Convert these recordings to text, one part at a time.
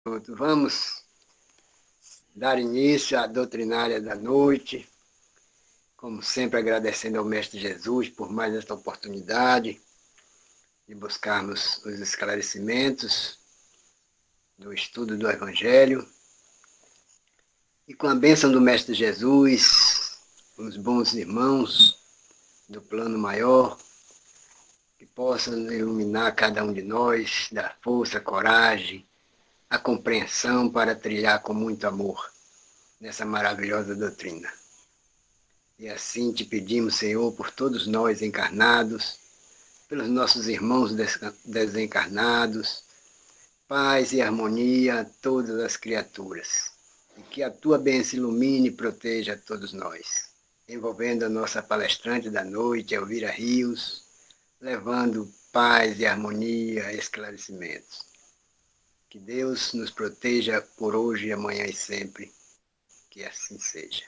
Pronto, vamos dar início à doutrinária da noite, como sempre agradecendo ao Mestre Jesus por mais esta oportunidade de buscarmos os esclarecimentos do estudo do Evangelho. E com a bênção do Mestre Jesus, os bons irmãos do plano maior, que possam iluminar cada um de nós, dar força, coragem, a compreensão para trilhar com muito amor nessa maravilhosa doutrina. E assim te pedimos, Senhor, por todos nós encarnados, pelos nossos irmãos desencarnados, paz e harmonia a todas as criaturas. E que a tua bênção ilumine e proteja todos nós. Envolvendo a nossa palestrante da noite, Elvira Rios, levando paz e harmonia, esclarecimentos. Que Deus nos proteja por hoje, amanhã e sempre. Que assim seja.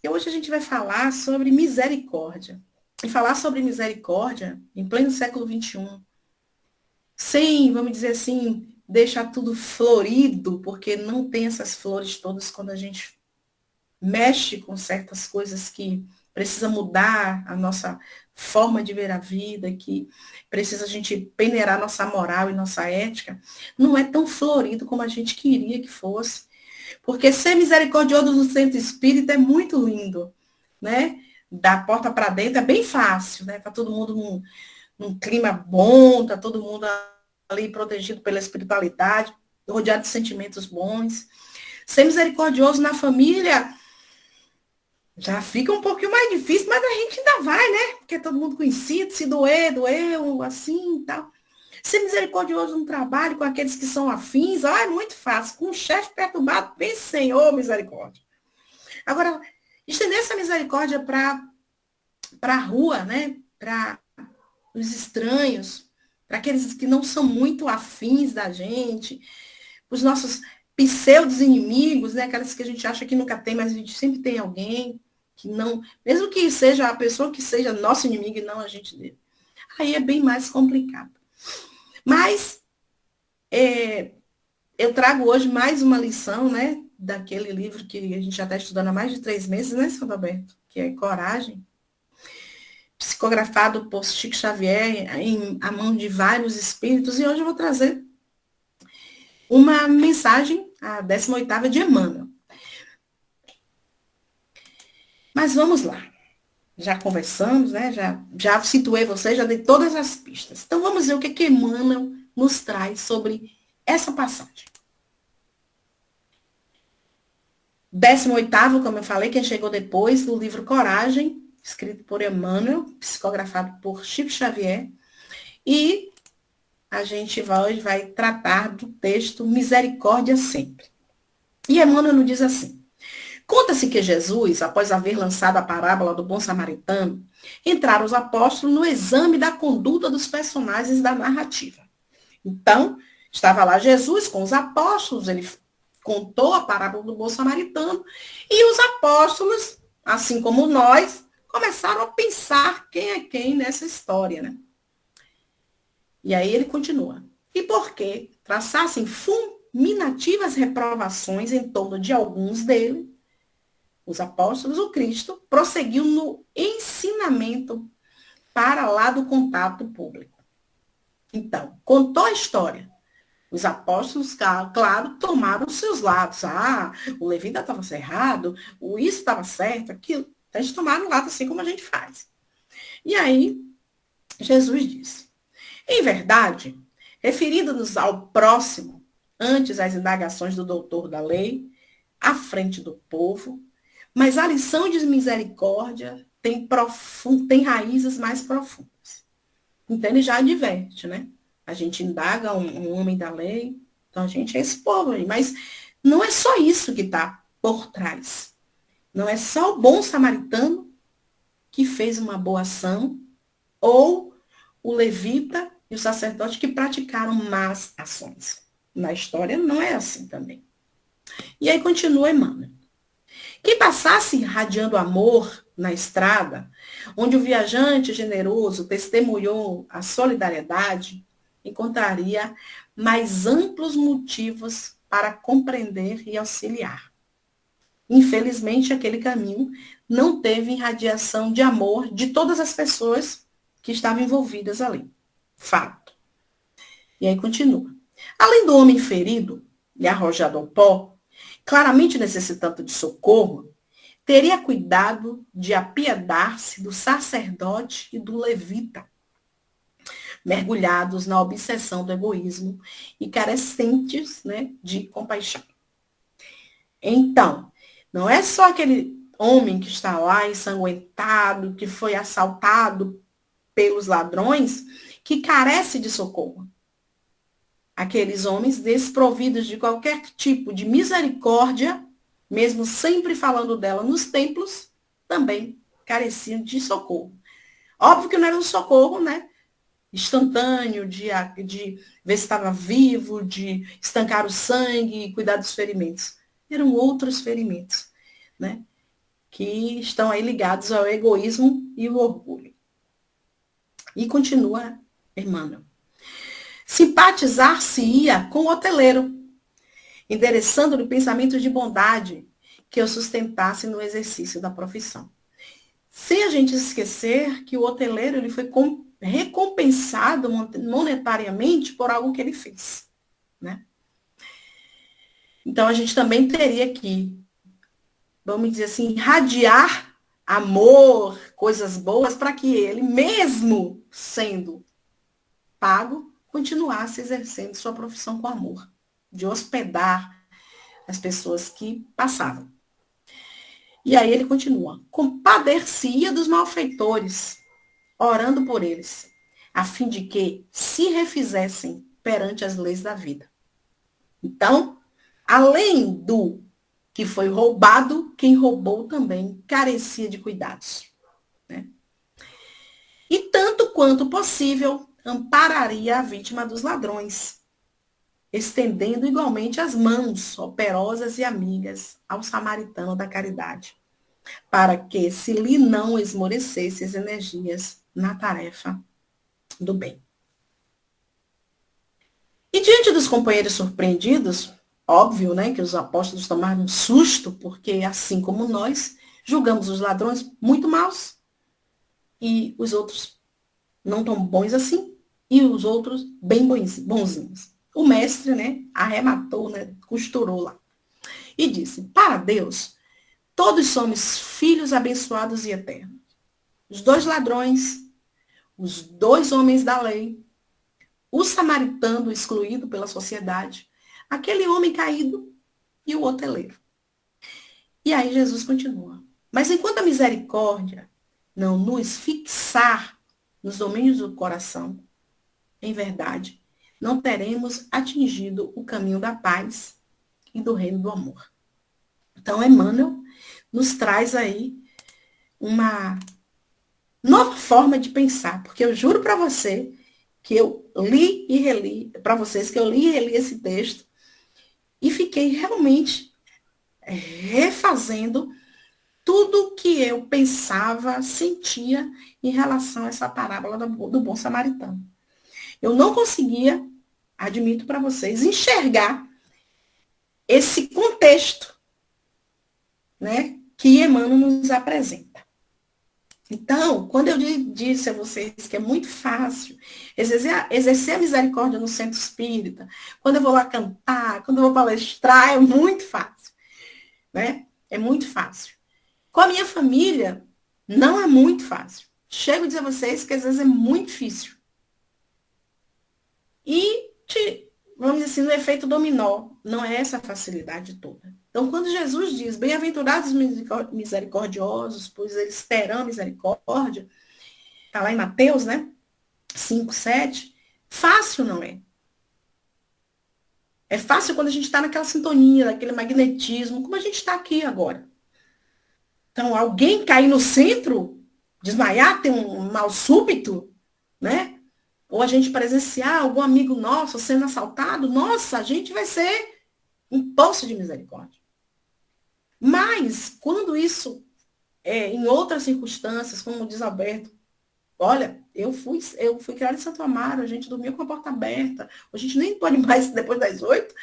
E hoje a gente vai falar sobre misericórdia. E falar sobre misericórdia em pleno século XXI. Sem, vamos dizer assim, deixar tudo florido, porque não tem essas flores todas quando a gente mexe com certas coisas que precisa mudar a nossa forma de ver a vida, que precisa a gente peneirar nossa moral e nossa ética, não é tão florido como a gente queria que fosse. Porque ser misericordioso no centro espírita é muito lindo, né? Da porta para dentro é bem fácil, né? Tá todo mundo num clima bom, tá todo mundo ali protegido pela espiritualidade, rodeado de sentimentos bons. Ser misericordioso na família já fica um pouquinho mais difícil, mas a gente ainda vai, né? Porque é todo mundo conhecido, se doer, doeu, assim e tal. Ser misericordioso no trabalho com aqueles que são afins, é muito fácil. Com o chefe perturbado, pense, Senhor, misericórdia. Agora, estender essa misericórdia para a rua, né? Para os estranhos, para aqueles que não são muito afins da gente, os nossos pseudos inimigos, né? Aquelas que a gente acha que nunca tem, mas a gente sempre tem alguém que não, mesmo que seja a pessoa que seja nosso inimigo e não a gente dele. Aí é bem mais complicado. Mas eu trago hoje mais uma lição, né? Daquele livro que a gente já está estudando há mais de 3 meses, né, São Roberto? Que é Coragem, psicografado por Chico Xavier, a mão de vários espíritos, e hoje eu vou trazer uma mensagem, a 18ª de Emmanuel. Mas vamos lá. Já conversamos, né? Já situei você, já dei todas as pistas. Então vamos ver o que Emmanuel nos traz sobre essa passagem. 18º, como eu falei, quem chegou depois, do livro Coragem, escrito por Emmanuel, psicografado por Chico Xavier, e a gente hoje vai tratar do texto Misericórdia Sempre. E Emmanuel nos diz assim: conta-se que Jesus, após haver lançado a parábola do bom samaritano, entraram os apóstolos no exame da conduta dos personagens da narrativa. Então, estava lá Jesus com os apóstolos, ele contou a parábola do bom samaritano, e os apóstolos, assim como nós, começaram a pensar quem é quem nessa história, né? E aí ele continua. E porque traçassem fulminativas reprovações em torno de alguns dele, os apóstolos, o Cristo prosseguiu no ensinamento para lá do contato público. Então, contou a história. Os apóstolos, claro, tomaram os seus lados. O levita estava errado, o isso estava certo, aquilo. Então, eles tomaram o lado assim como a gente faz. E aí, Jesus disse: em verdade, referindo-nos ao próximo, antes as indagações do doutor da lei, à frente do povo, mas a lição de misericórdia tem raízes mais profundas. Então, ele já adverte, né? A gente indaga um homem da lei, então a gente é esse povo aí. Mas não é só isso que está por trás. Não é só o bom samaritano que fez uma boa ação, ou o levita e o sacerdote que praticaram más ações. Na história não é assim também. E aí continua Emmanuel. Quem passasse irradiando amor na estrada, onde o viajante generoso testemunhou a solidariedade, encontraria mais amplos motivos para compreender e auxiliar. Infelizmente, aquele caminho não teve irradiação de amor de todas as pessoas que estavam envolvidas ali. Fato. E aí continua. Além do homem ferido e arrojado ao pó, claramente necessitando de socorro, teria cuidado de apiedar-se do sacerdote e do levita, mergulhados na obsessão do egoísmo e carecentes, né, de compaixão. Então, não é só aquele homem que está lá ensanguentado, que foi assaltado pelos ladrões, que carece de socorro. Aqueles homens desprovidos de qualquer tipo de misericórdia, mesmo sempre falando dela nos templos, também careciam de socorro. Óbvio que não era um socorro, né, instantâneo, de ver se estava vivo, de estancar o sangue e cuidar dos ferimentos. Eram outros ferimentos, né, que estão aí ligados ao egoísmo e o orgulho. E continua Emmanuel. Simpatizar-se-ia com o hoteleiro, endereçando-lhe pensamentos de bondade que o sustentasse no exercício da profissão. Sem a gente esquecer que o hoteleiro ele foi recompensado monetariamente por algo que ele fez, né? Então, a gente também teria que, vamos dizer assim, irradiar amor, coisas boas, para que ele, mesmo sendo pago, continuasse exercendo sua profissão com amor, de hospedar as pessoas que passavam. E aí ele continua, compadecia dos malfeitores, orando por eles, a fim de que se refizessem perante as leis da vida. Então, além do que foi roubado, quem roubou também carecia de cuidados, né? E tanto quanto possível, ampararia a vítima dos ladrões, estendendo igualmente as mãos operosas e amigas ao samaritano da caridade, para que se lhe não esmorecesse as energias na tarefa do bem. E diante dos companheiros surpreendidos, óbvio, né, que os apóstolos tomaram um susto, porque assim como nós, julgamos os ladrões muito maus e os outros não tão bons assim, e os outros bem bonzinhos. O mestre, né, arrematou, né, costurou lá. E disse, para Deus, todos somos filhos abençoados e eternos. Os dois ladrões, os dois homens da lei, o samaritano excluído pela sociedade, aquele homem caído e o hoteleiro. E aí Jesus continua. Mas enquanto a misericórdia não nos fixar nos domínios do coração, em verdade, não teremos atingido o caminho da paz e do reino do amor. Então, Emmanuel nos traz aí uma nova forma de pensar, porque eu juro para você que eu li e reli, para vocês que eu li e reli esse texto e fiquei realmente refazendo tudo que eu pensava, sentia em relação a essa parábola do bom samaritano. Eu não conseguia, admito para vocês, enxergar esse contexto, né, que Emmanuel nos apresenta. Então, quando eu disse a vocês que é muito fácil exercer a misericórdia no centro espírita, quando eu vou lá cantar, quando eu vou palestrar, é muito fácil, né? É muito fácil. Com a minha família, não é muito fácil. Chego a dizer a vocês que às vezes é muito difícil. E, vamos dizer assim, no efeito dominó, não é essa facilidade toda. Então, quando Jesus diz, bem-aventurados misericordiosos, pois eles terão misericórdia, está lá em Mateus, né? 5, 7, fácil não é. É fácil quando a gente está naquela sintonia, naquele magnetismo, como a gente está aqui agora. Então, alguém cair no centro, desmaiar, ter um mal súbito, né? Ou a gente presenciar algum amigo nosso sendo assaltado, nossa, a gente vai ser um poço de misericórdia. Mas, quando isso é em outras circunstâncias, como diz Alberto, olha, eu fui criada em Santo Amaro, a gente dormia com a porta aberta, a gente nem pode mais depois das 8,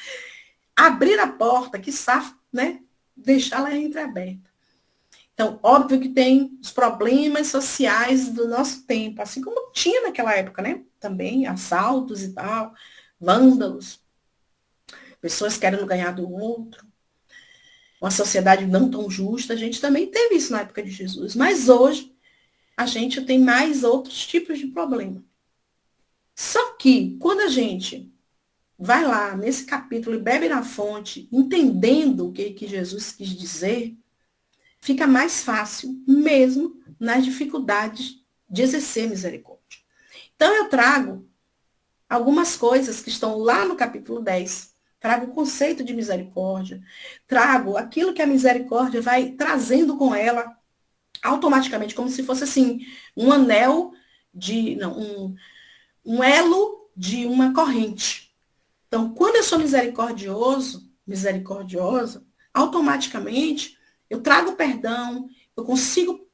abrir a porta, quiçá, né, deixá-la entreaberta. Então, óbvio que tem os problemas sociais do nosso tempo, assim como tinha naquela época, né? Também assaltos e tal, vândalos, pessoas querendo ganhar do outro, uma sociedade não tão justa. A gente também teve isso na época de Jesus, mas hoje a gente tem mais outros tipos de problema. Só que quando a gente vai lá nesse capítulo e bebe na fonte, entendendo o que Jesus quis dizer, fica mais fácil, mesmo nas dificuldades de exercer misericórdia. Então, eu trago algumas coisas que estão lá no capítulo 10. Trago o conceito de misericórdia, trago aquilo que a misericórdia vai trazendo com ela automaticamente, como se fosse assim, um anel de. Não, um elo de uma corrente. Então, quando eu sou misericordiosa, automaticamente eu trago perdão, eu consigo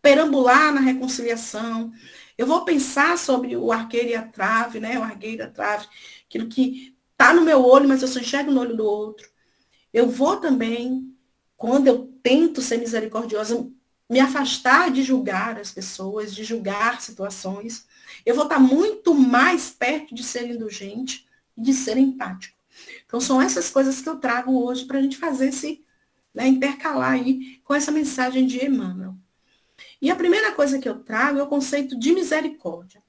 perambular na reconciliação, eu vou pensar sobre o arqueiro e a trave, né? O arqueiro e a trave, aquilo que está no meu olho, mas eu só enxergo no olho do outro. Eu vou também, quando eu tento ser misericordiosa, me afastar de julgar as pessoas, de julgar situações. Eu vou estar muito mais perto de ser indulgente e de ser empático. Então, são essas coisas que eu trago hoje para a gente fazer esse, né, intercalar aí com essa mensagem de Emmanuel. E a primeira coisa que eu trago é o conceito de misericórdia.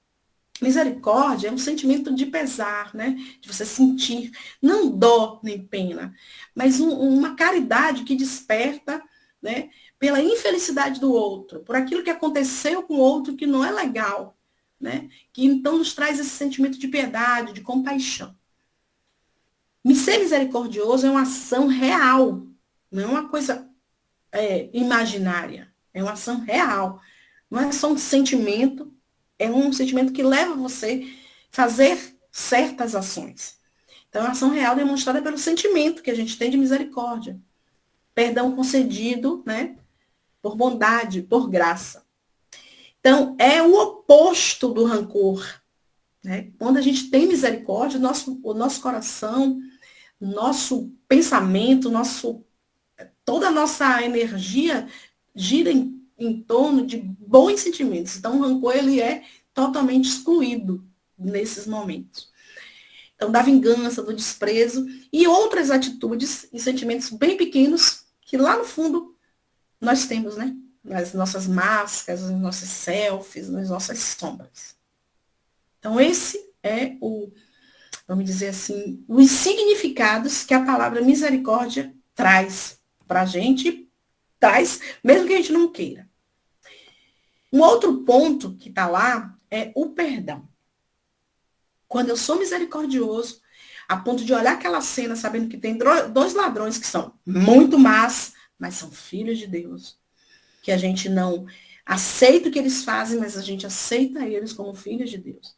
Misericórdia é um sentimento de pesar, né? De você sentir, não dó nem pena, mas uma caridade que desperta, né, pela infelicidade do outro, por aquilo que aconteceu com o outro que não é legal, né? Que então nos traz esse sentimento de piedade, de compaixão. Ser misericordioso é uma ação real, não é uma coisa imaginária, é uma ação real. Não é só um sentimento, é um sentimento que leva você a fazer certas ações. Então, é uma ação real demonstrada pelo sentimento que a gente tem de misericórdia. Perdão concedido, né? Por bondade, por graça. Então, é o oposto do rancor. Né? Quando a gente tem misericórdia, o nosso coração, o nosso pensamento, toda a nossa energia gira em torno de bons sentimentos. Então, o rancor ele é totalmente excluído nesses momentos. Então, da vingança, do desprezo e outras atitudes e sentimentos bem pequenos que lá no fundo nós temos, né? Nas nossas máscaras, nas nossas selfies, nas nossas sombras. Então, esse é vamos dizer assim, os significados que a palavra misericórdia traz para a gente, traz, mesmo que a gente não queira. Um outro ponto que está lá é o perdão. Quando eu sou misericordioso, a ponto de olhar aquela cena sabendo que tem dois ladrões que são muito más, mas são filhos de Deus, que a gente não aceita o que eles fazem, mas a gente aceita eles como filhos de Deus.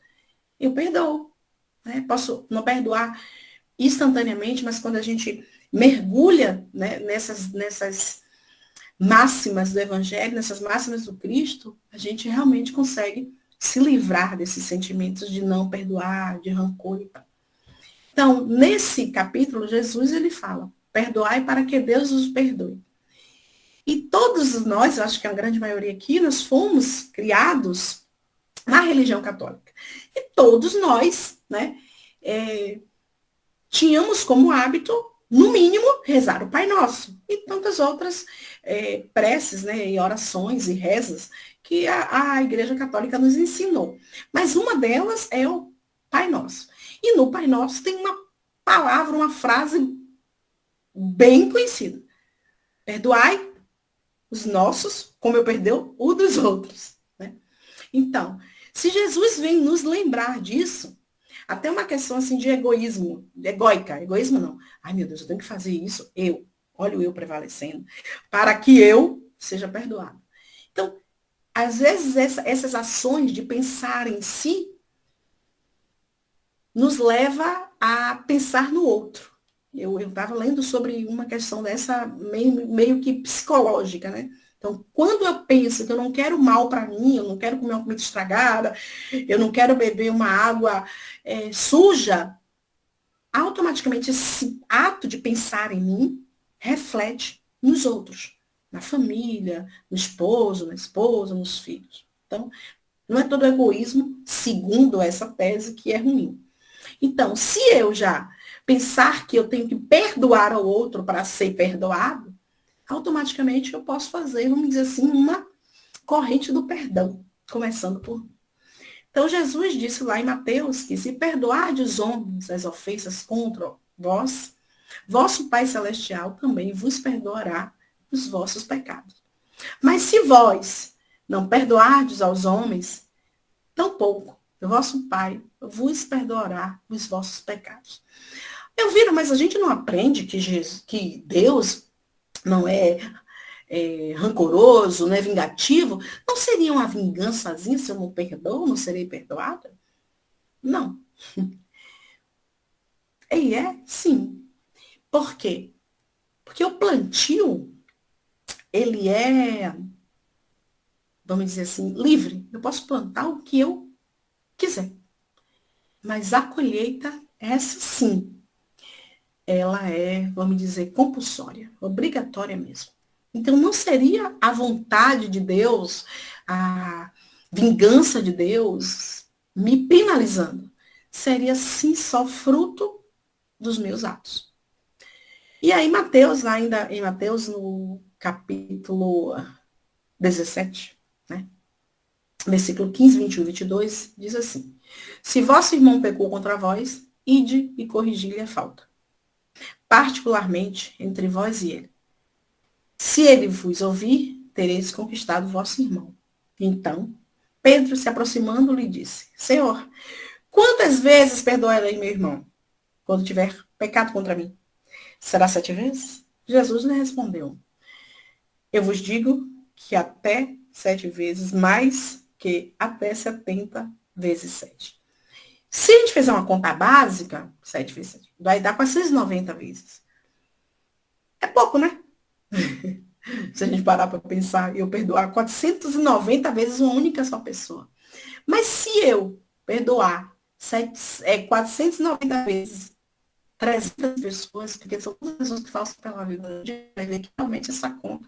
Eu perdoo. Né? Posso não perdoar instantaneamente, mas quando a gente mergulha, né, nessas máximas do Evangelho, nessas máximas do Cristo, a gente realmente consegue se livrar desses sentimentos de não perdoar, de rancor e tal. Então, nesse capítulo, Jesus ele fala, perdoai para que Deus os perdoe. E todos nós, eu acho que a grande maioria aqui, nós fomos criados na religião católica. E todos nós, né, tínhamos como hábito, no mínimo, rezar o Pai Nosso. E tantas outras preces, né, e orações e rezas que a Igreja Católica nos ensinou. Mas uma delas é o Pai Nosso. E no Pai Nosso tem uma palavra, uma frase bem conhecida. Perdoai os nossos, como eu perdeu o dos outros. Né? Então, se Jesus vem nos lembrar disso, até uma questão assim de egoísmo, egoísmo não. Ai, meu Deus, eu tenho que fazer isso, olha o eu prevalecendo, para que eu seja perdoado. Então, às vezes essas ações de pensar em si nos leva a pensar no outro. Eu estava lendo sobre uma questão dessa meio que psicológica, né? Então, quando eu penso que eu não quero mal para mim, eu não quero comer uma comida estragada, eu não quero beber uma água suja, automaticamente esse ato de pensar em mim reflete nos outros, na família, no esposo, na esposa, nos filhos. Então, não é todo egoísmo, segundo essa tese, que é ruim. Então, se eu já pensar que eu tenho que perdoar ao outro para ser perdoado, automaticamente eu posso fazer, vamos dizer assim, uma corrente do perdão, começando por mim. Então, Jesus disse lá em Mateus que se perdoardes os homens as ofensas contra vós, vosso Pai Celestial também vos perdoará os vossos pecados. Mas se vós não perdoardes aos homens, tampouco o vosso Pai vos perdoará os vossos pecados. Eu viro, mas a gente não aprende que Deus não é rancoroso, não é vingativo? Não seria uma vingançazinha se eu não perdoo, não serei perdoada? Não. E sim. Por quê? Porque o plantio, ele é, vamos dizer assim, livre. Eu posso plantar o que eu quiser. Mas a colheita, essa sim, ela é, vamos dizer, compulsória, obrigatória mesmo. Então, não seria a vontade de Deus, a vingança de Deus me penalizando. Seria, sim, só fruto dos meus atos. E aí, Mateus, ainda em Mateus, no capítulo 17, né? Versículo 15, 21 e 22, diz assim: se vosso irmão pecou contra vós, ide e corrigi-lhe a falta, particularmente entre vós e ele. Se ele vos ouvir, tereis conquistado vosso irmão. Então, Pedro, se aproximando, lhe disse: Senhor, quantas vezes perdoarei meu irmão, quando tiver pecado contra mim? Será 7 vezes? Jesus lhe respondeu: eu vos digo que até 7 vezes, mais que até 70 vezes 7. Se a gente fizer uma conta básica, 7 vezes 7, vai dar 490 vezes. É pouco, né? Se a gente parar para pensar, eu perdoar 490 vezes uma única só pessoa. Mas se eu perdoar 490 vezes 300 pessoas, porque são todas pessoas que façam pela vida, vai ver que realmente essa conta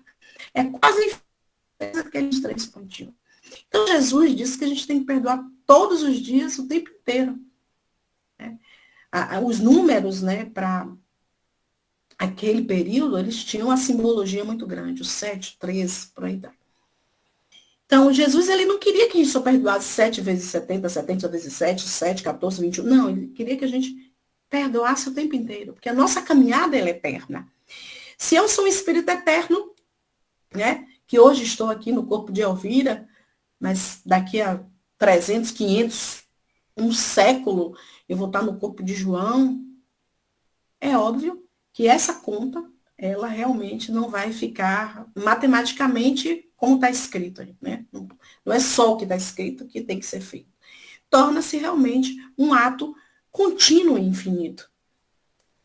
é quase aqueles 3 pontinhos. Então, Jesus disse que a gente tem que perdoar todos os dias, o tempo inteiro. Né? Os números, né, para aquele período, eles tinham uma simbologia muito grande, o 7, 13, por aí. Então, Jesus, ele não queria que a gente só perdoasse 7 vezes 70, 70 vezes 7, 7, 14, 21. Não, ele queria que a gente perdoasse o tempo inteiro, porque a nossa caminhada é eterna. Se eu sou um espírito eterno, né, que hoje estou aqui no corpo de Elvira, mas daqui a 300, 500, um século, eu vou estar no corpo de João, é óbvio que essa conta, ela realmente não vai ficar matematicamente como está escrito. Né? Não é só o que está escrito que tem que ser feito. Torna-se realmente um ato contínuo e infinito.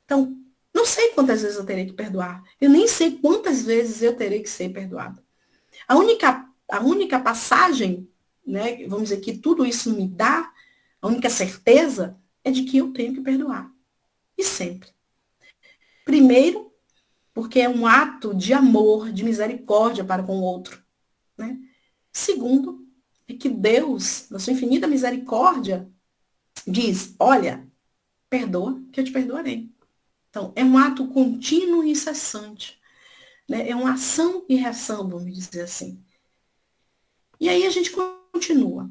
Então, não sei quantas vezes eu terei que perdoar. Eu nem sei quantas vezes eu terei que ser perdoado. A única passagem, né, vamos dizer, que tudo isso me dá, a única certeza é de que eu tenho que perdoar. E sempre. Primeiro, porque é um ato de amor, de misericórdia para com o outro. Né? Segundo, é que Deus, na sua infinita misericórdia, diz, olha, perdoa que eu te perdoarei. Então, é um ato contínuo e incessante. Né? É uma ação e reação, vamos dizer assim. E aí a gente continua.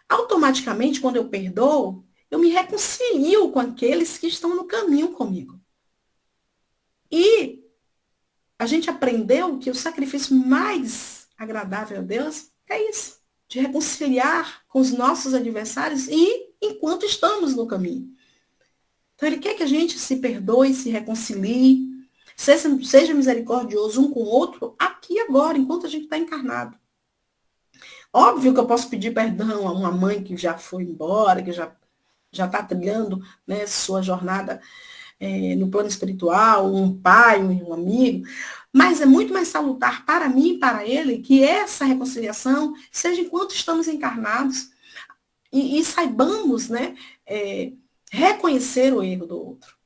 Automaticamente, quando eu perdoo, eu me reconcilio com aqueles que estão no caminho comigo. E a gente aprendeu que o sacrifício mais agradável a Deus é isso, de reconciliar com os nossos adversários e enquanto estamos no caminho. Então, ele quer que a gente se perdoe, se reconcilie, seja misericordioso um com o outro, aqui e agora, enquanto a gente está encarnado. Óbvio que eu posso pedir perdão a uma mãe que já foi embora, que já está trilhando, né, sua jornada no plano espiritual, um pai, um amigo, mas é muito mais salutar para mim e para ele que essa reconciliação seja enquanto estamos encarnados e saibamos, né, reconhecer o erro do outro.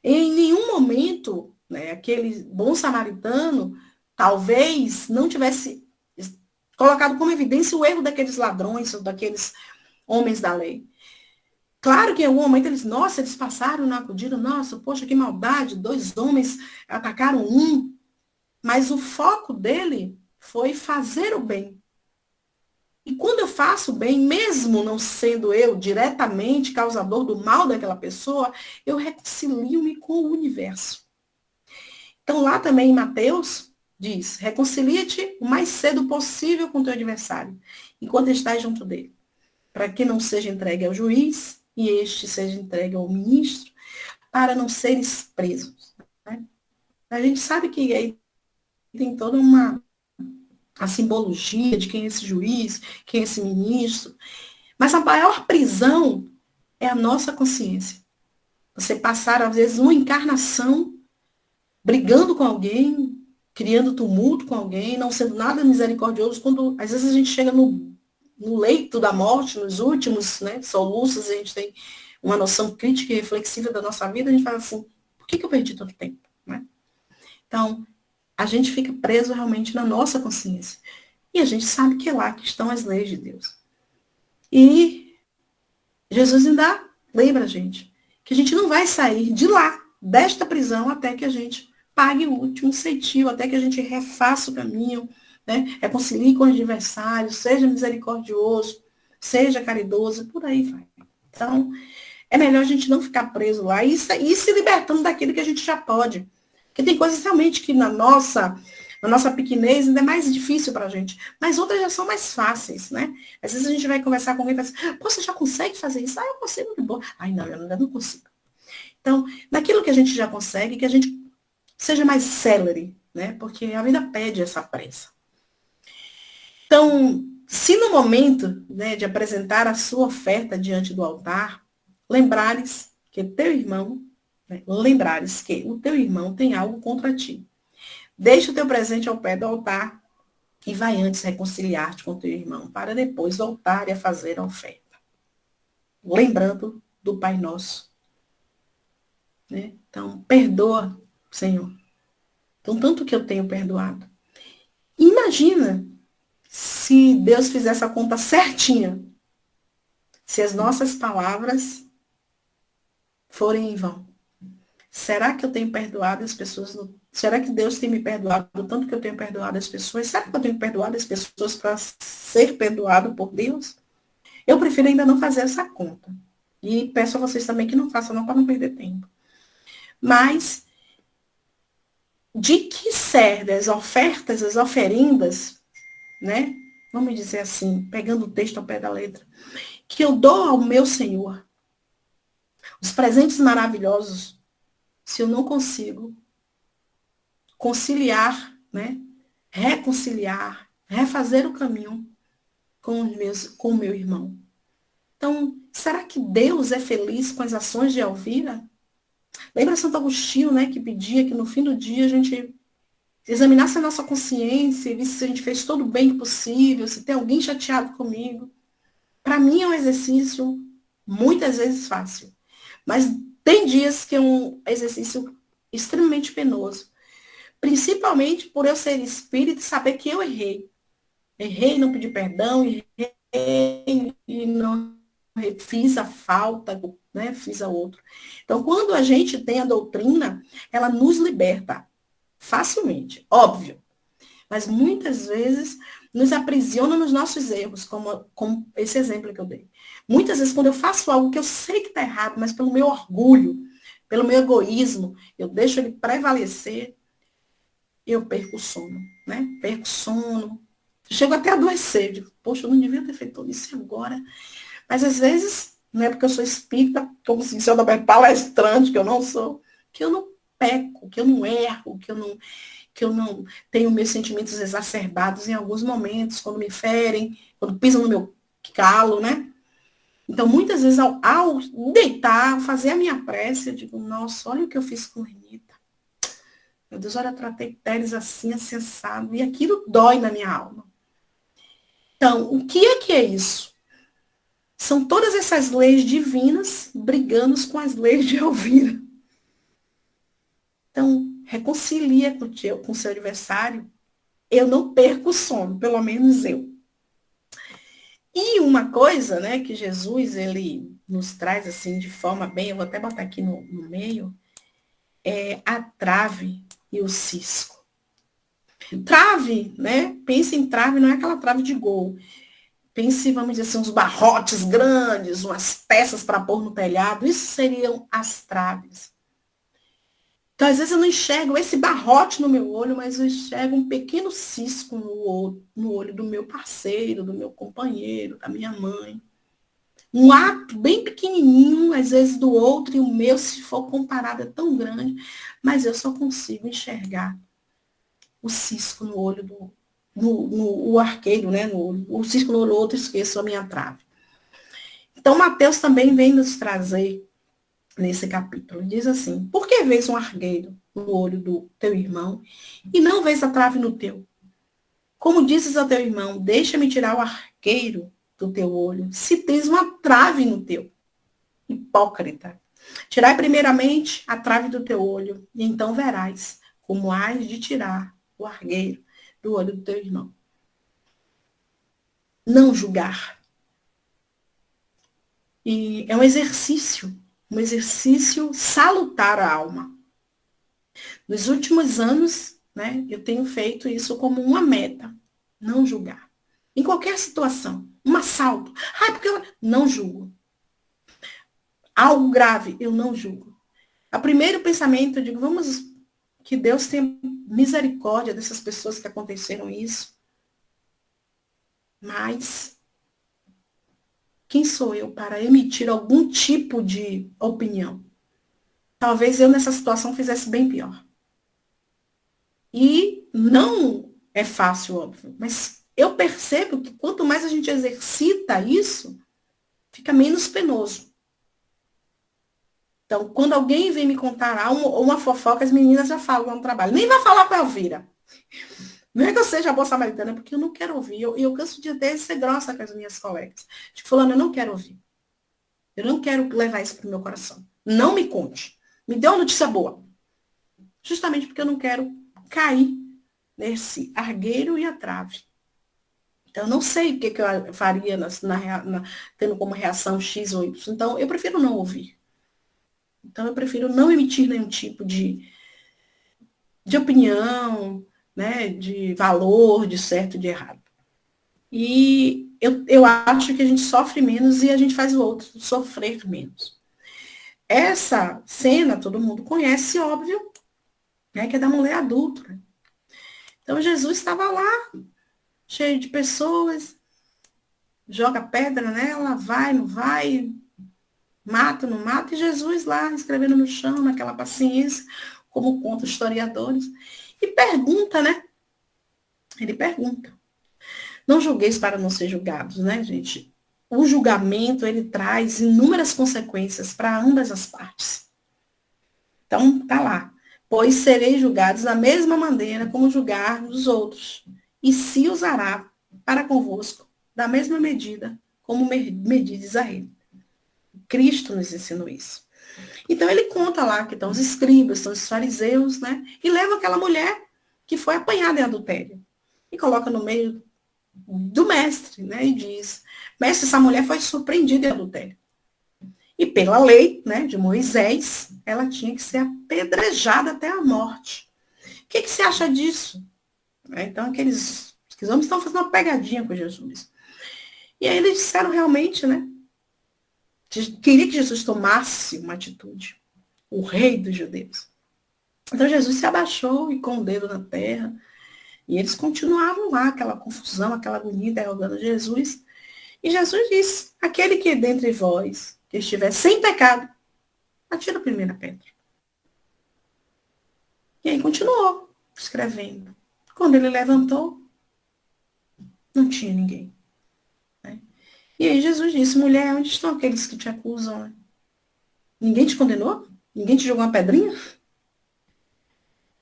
Em nenhum momento, né, aquele bom samaritano talvez não tivesse colocado como evidência o erro daqueles ladrões ou daqueles homens da lei. Claro que em algum momento eles, nossa, eles passaram, não acudiram, nossa, poxa, que maldade, 2 homens atacaram um. Mas o foco dele foi fazer o bem. E quando eu faço o bem, mesmo não sendo eu diretamente causador do mal daquela pessoa, eu reconcilio-me com o universo. Então, lá também em Mateus, diz, reconcilia-te o mais cedo possível com o teu adversário, enquanto estás junto dele, para que não seja entregue ao juiz e este seja entregue ao ministro, para não seres presos. Né? A gente sabe que aí tem toda a simbologia de quem é esse juiz, quem é esse ministro, mas a maior prisão é a nossa consciência. Você passar, às vezes, uma encarnação brigando com alguém, criando tumulto com alguém, não sendo nada misericordioso, quando às vezes a gente chega no leito da morte, nos últimos, né, soluços, a gente tem uma noção crítica e reflexiva da nossa vida, a gente fala assim, por que eu perdi tanto tempo? Né? Então, a gente fica preso realmente na nossa consciência. E a gente sabe que é lá que estão as leis de Deus. E Jesus ainda lembra a gente que a gente não vai sair de lá, desta prisão, até que a gente pague o último centil, até que a gente refaça o caminho, né? Reconcilie com os adversários, seja misericordioso, seja caridoso, por aí vai. Então, é melhor a gente não ficar preso lá e se libertando daquilo que a gente já pode. Porque tem coisas realmente que na nossa pequenez ainda é mais difícil para a gente. Mas outras já são mais fáceis, né? Às vezes a gente vai conversar com alguém e fala assim, pô, você já consegue fazer isso? Ah, eu consigo de boa. Ai, não, eu ainda não consigo. Então, naquilo que a gente já consegue, que a gente seja mais célere, né? Porque a vida pede essa pressa. Então, se no momento, né, de apresentar a sua oferta diante do altar, lembrares que teu irmão, né, lembrares que o teu irmão tem algo contra ti. Deixa o teu presente ao pé do altar e vai antes reconciliar-te com teu irmão, para depois voltar a fazer a oferta. Lembrando do Pai Nosso. Né? Então, perdoa, Senhor. Então, tanto que eu tenho perdoado. Imagina se Deus fizesse a conta certinha, se as nossas palavras forem em vão. Será que eu tenho perdoado as pessoas? Será que Deus tem me perdoado do tanto que eu tenho perdoado as pessoas? Será que eu tenho perdoado as pessoas para ser perdoado por Deus? Eu prefiro ainda não fazer essa conta. E peço a vocês também que não façam, não, para não perder tempo. Mas, de que servem as ofertas, as oferendas, né? Vamos dizer assim, pegando o texto ao pé da letra, que eu dou ao meu Senhor, os presentes maravilhosos, se eu não consigo conciliar, né? Reconciliar, refazer o caminho com o meu irmão. Então, será que Deus é feliz com as ações de Elvira? Lembra Santo Agostinho, né, que pedia que no fim do dia a gente examinasse a nossa consciência e visse se a gente fez todo o bem possível, se tem alguém chateado comigo. Para mim é um exercício muitas vezes fácil, mas tem dias que é um exercício extremamente penoso. Principalmente por eu ser espírita e saber que eu errei. Errei e não pedi perdão, errei e não fiz a falta, né? Fiz a outra. Então, quando a gente tem a doutrina, ela nos liberta facilmente, óbvio. Mas muitas vezes nos aprisiona nos nossos erros, como esse exemplo que eu dei. Muitas vezes, quando eu faço algo que eu sei que está errado, mas pelo meu orgulho, pelo meu egoísmo, eu deixo ele prevalecer, eu perco o sono, né? Perco o sono. Chego até a adoecer. Digo, poxa, eu não devia ter feito isso agora. Mas às vezes, não é porque eu sou espírita, como se eu não palestrante, que eu não sou, que eu não peco, que eu não erro, que eu não tenho meus sentimentos exacerbados em alguns momentos, quando me ferem, quando pisam no meu calo, né? Então, muitas vezes, ao deitar, ao fazer a minha prece, eu digo, nossa, olha o que eu fiz com Renita. Meu Deus, olha, eu tratei Teres assim, assim, assado, e aquilo dói na minha alma. Então, o que é isso? São todas essas leis divinas brigando com as leis de Elvira. Então, reconcilia com o seu adversário. Eu não perco o sono, pelo menos eu. E uma coisa, né, que Jesus, ele nos traz, assim, de forma bem, eu vou até botar aqui no meio, é a trave e o cisco. Trave, né, pense em trave, não é aquela trave de gol. Pense, vamos dizer assim, uns barrotes grandes, umas peças para pôr no telhado, isso seriam as traves. Então, às vezes eu não enxergo esse barrote no meu olho, mas eu enxergo um pequeno cisco no olho do meu parceiro, do meu companheiro, da minha mãe. Um ato bem pequenininho, às vezes do outro, e o meu, se for comparado, é tão grande, mas eu só consigo enxergar o cisco no olho o arqueiro, né? O cisco no olho do outro, esqueço a minha trave. Então, Mateus também vem nos trazer nesse capítulo. Diz assim: por que vês um argueiro no olho do teu irmão e não vês a trave no teu? Como dizes ao teu irmão, deixa-me tirar o arqueiro do teu olho, se tens uma trave no teu? Hipócrita. Tirai primeiramente a trave do teu olho, e então verás como hás de tirar o argueiro do olho do teu irmão. Não julgar. E é um exercício salutar à alma. Nos últimos anos, né, eu tenho feito isso como uma meta, não julgar. Em qualquer situação, um assalto, porque eu não julgo. Algo grave, eu não julgo. O primeiro pensamento, eu digo, que Deus tenha misericórdia dessas pessoas que aconteceram isso. Mas quem sou eu para emitir algum tipo de opinião? Talvez eu nessa situação fizesse bem pior. E não é fácil, óbvio, mas eu percebo que quanto mais a gente exercita isso, fica menos penoso. Então, quando alguém vem me contar uma fofoca, as meninas já falam no trabalho. Nem vai falar com a Elvira. Não é que eu seja boa samaritana, porque eu não quero ouvir. Eu canso de até ser grossa com as minhas colegas. Tipo, falando, eu não quero ouvir. Eu não quero levar isso para o meu coração. Não me conte. Me dê uma notícia boa. Justamente porque eu não quero cair nesse argueiro e a trave. Então, eu não sei o que eu faria tendo como reação X ou Y. Então, eu prefiro não ouvir. Então, eu prefiro não emitir nenhum tipo de opinião, né, de valor, de certo e de errado. E eu acho que a gente sofre menos e a gente faz o outro sofrer menos. Essa cena todo mundo conhece, óbvio, né, que é da mulher adulta. Então, Jesus estava lá, cheio de pessoas, joga pedra nela, vai, não vai, mata, não mata, e Jesus lá, escrevendo no chão, naquela paciência, como contam os historiadores, e pergunta, né? Ele pergunta. Não julgueis para não ser julgados, né, gente? O julgamento, ele traz inúmeras consequências para ambas as partes. Então, tá lá. Pois sereis julgados da mesma maneira como julgar os outros, e se usará para convosco da mesma medida como medides a ele. Cristo nos ensinou isso. Então ele conta lá que estão os escribas, estão os fariseus, né? E leva aquela mulher que foi apanhada em adultério. E coloca no meio do mestre, né? E diz, mestre, essa mulher foi surpreendida em adultério. E pela lei, né, de Moisés, ela tinha que ser apedrejada até a morte. O que você acha disso? Então, aqueles homens estão fazendo uma pegadinha com Jesus. E aí eles disseram realmente, né? Queria que Jesus tomasse uma atitude. O rei dos judeus. Então, Jesus se abaixou e com o dedo na terra. E eles continuavam lá, aquela confusão, aquela agonia, interrogando Jesus. E Jesus disse, aquele que dentre vós, que estiver sem pecado, atira a primeira pedra. E aí continuou escrevendo. Quando ele levantou, não tinha ninguém. Né? E aí Jesus disse, mulher, onde estão aqueles que te acusam? Ninguém te condenou? Ninguém te jogou uma pedrinha?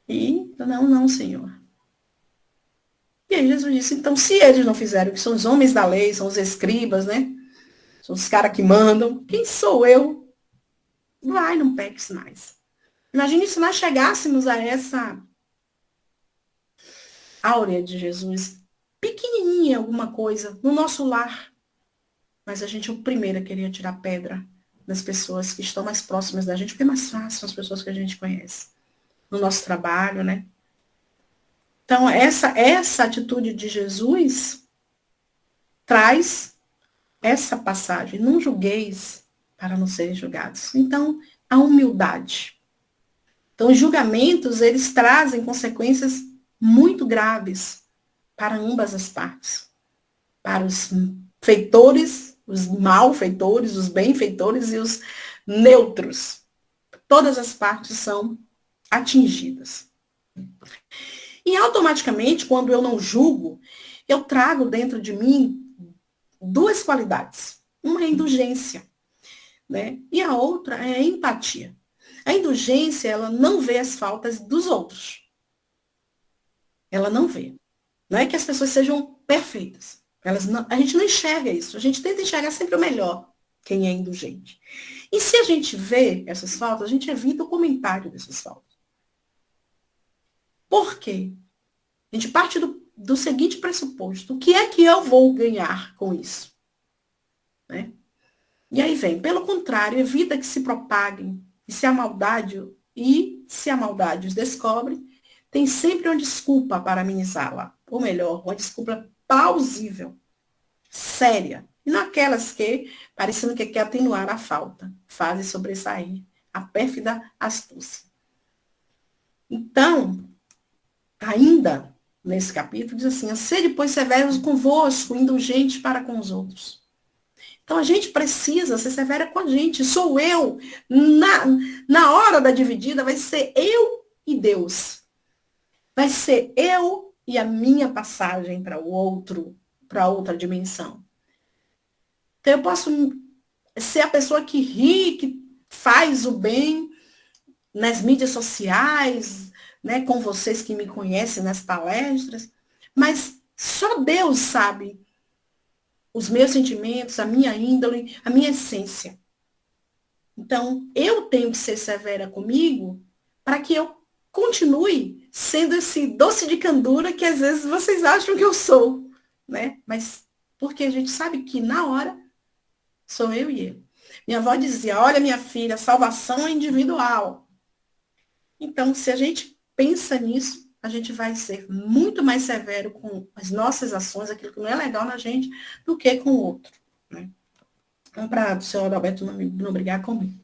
E, não, Senhor. E aí Jesus disse, então, se eles não fizeram, que são os homens da lei, são os escribas, né? São os caras que mandam, quem sou eu? Vai, não peques mais. Imagine se nós chegássemos a essa áurea de Jesus, pequenininha alguma coisa, no nosso lar. Mas a gente é o primeiro a querer tirar pedra das pessoas que estão mais próximas da gente, porque é mais fácil as pessoas que a gente conhece. No nosso trabalho, né? Então, essa atitude de Jesus traz essa passagem. Não julgueis para não serem julgados. Então, a humildade. Então, os julgamentos, eles trazem consequências muito graves para ambas as partes. Para os feitores, os malfeitores, os benfeitores e os neutros. Todas as partes são atingidas. E automaticamente, quando eu não julgo, eu trago dentro de mim duas qualidades. Uma é a indulgência, né? E a outra é a empatia. A indulgência, ela não vê as faltas dos outros. Ela não vê. Não é que as pessoas sejam perfeitas. A gente não enxerga isso. A gente tenta enxergar sempre o melhor, quem é indulgente. E se a gente vê essas faltas, a gente evita o comentário dessas faltas. Por quê? A gente parte do seguinte pressuposto. O que é que eu vou ganhar com isso? Né? E aí vem, pelo contrário, evita que se propaguem. Se a maldade os descobre, tem sempre uma desculpa para amenizá-la. Ou melhor, uma desculpa plausível, séria. E não aquelas que, parecendo que quer atenuar a falta, fazem sobressair a pérfida astúcia. Então, ainda nesse capítulo, diz assim, sede, pois, severos convosco, indulgentes para com os outros. Então, a gente precisa ser severa com a gente. Sou eu. Na hora da dividida, vai ser eu e Deus. Vai ser eu e a minha passagem para o outro, para outra dimensão. Então, eu posso ser a pessoa que ri, que faz o bem nas mídias sociais, né, com vocês que me conhecem nas palestras, mas só Deus sabe os meus sentimentos, a minha índole, a minha essência. Então, eu tenho que ser severa comigo para que eu continue sendo esse doce de candura que às vezes vocês acham que eu sou, né? Mas porque a gente sabe que na hora sou eu e ele. Minha avó dizia, olha, minha filha, salvação é individual. Então, se a gente pensa nisso, a gente vai ser muito mais severo com as nossas ações, aquilo que não é legal na gente, do que com o outro. Né? Então, para o senhor Adalberto não brigar comigo.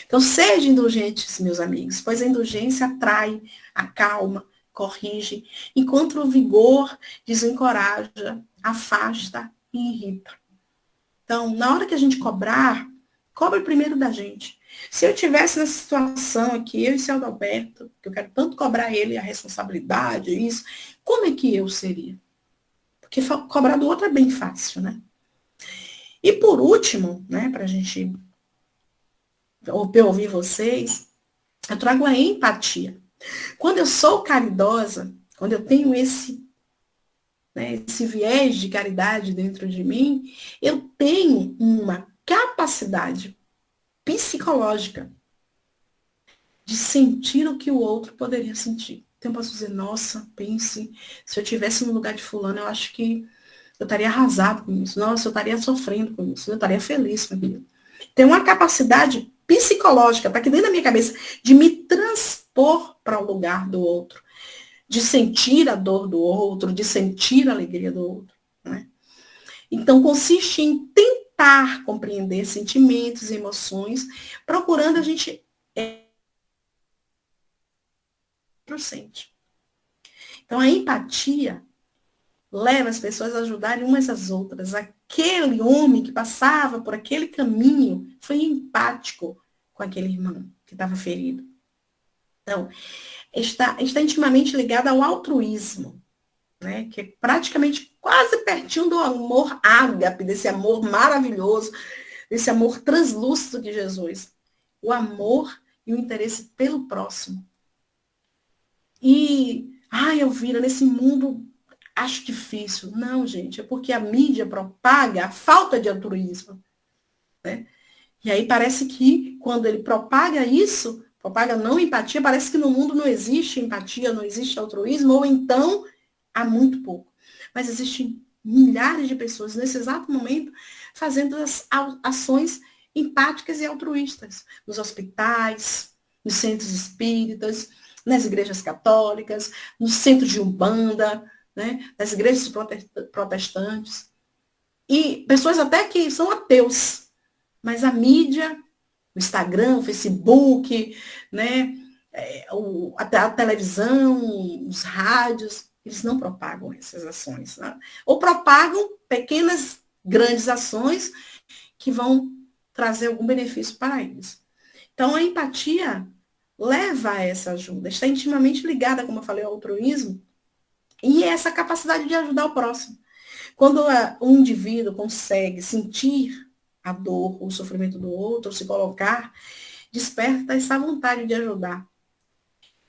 Então, sejam indulgentes, meus amigos, pois a indulgência atrai, acalma, corrige, enquanto o vigor desencoraja, afasta e irrita. Então, na hora que a gente cobrar, cobre primeiro da gente. Se eu tivesse nessa situação aqui, eu e o seu Adalberto, que eu quero tanto cobrar ele a responsabilidade, isso, como é que eu seria? Porque cobrar do outro é bem fácil, né? E por último, né, para a gente ouvir vocês, eu trago a empatia. Quando eu sou caridosa, quando eu tenho esse viés de caridade dentro de mim, eu tenho uma capacidade psicológica de sentir o que o outro poderia sentir. Então, eu posso dizer, nossa, pense, se eu estivesse no lugar de fulano, eu acho que eu estaria arrasado com isso. Nossa, eu estaria sofrendo com isso. Eu estaria feliz com aquilo. Tem uma capacidade psicológica, está aqui dentro da minha cabeça, de me transpor para o lugar do outro. De sentir a dor do outro, de sentir a alegria do outro. Né? Então, consiste em tentar compreender sentimentos e emoções, procurando a gente sente. Então, a empatia leva as pessoas a ajudarem umas às outras. Aquele homem que passava por aquele caminho foi empático com aquele irmão que estava ferido. Então, está intimamente ligado ao altruísmo, né? Que é praticamente quase pertinho do amor ágape, desse amor maravilhoso, desse amor translúcido de Jesus. O amor e o interesse pelo próximo. E, Elvira, nesse mundo acho difícil. Não, gente, é porque a mídia propaga a falta de altruísmo. Né? E aí parece que quando ele propaga isso, propaga não empatia, parece que no mundo não existe empatia, não existe altruísmo, ou então há muito pouco. Mas existem milhares de pessoas nesse exato momento fazendo as ações empáticas e altruístas, nos hospitais, nos centros espíritas, nas igrejas católicas, nos centros de Umbanda, né, nas igrejas protestantes. E pessoas até que são ateus, mas a mídia, o Instagram, o Facebook, né, a televisão, os rádios, eles não propagam essas ações. Né? Ou propagam pequenas, grandes ações que vão trazer algum benefício para eles. Então, a empatia leva a essa ajuda, está intimamente ligada, como eu falei, ao altruísmo, e essa capacidade de ajudar o próximo. Quando um indivíduo consegue sentir a dor, o sofrimento do outro, se colocar, desperta essa vontade de ajudar.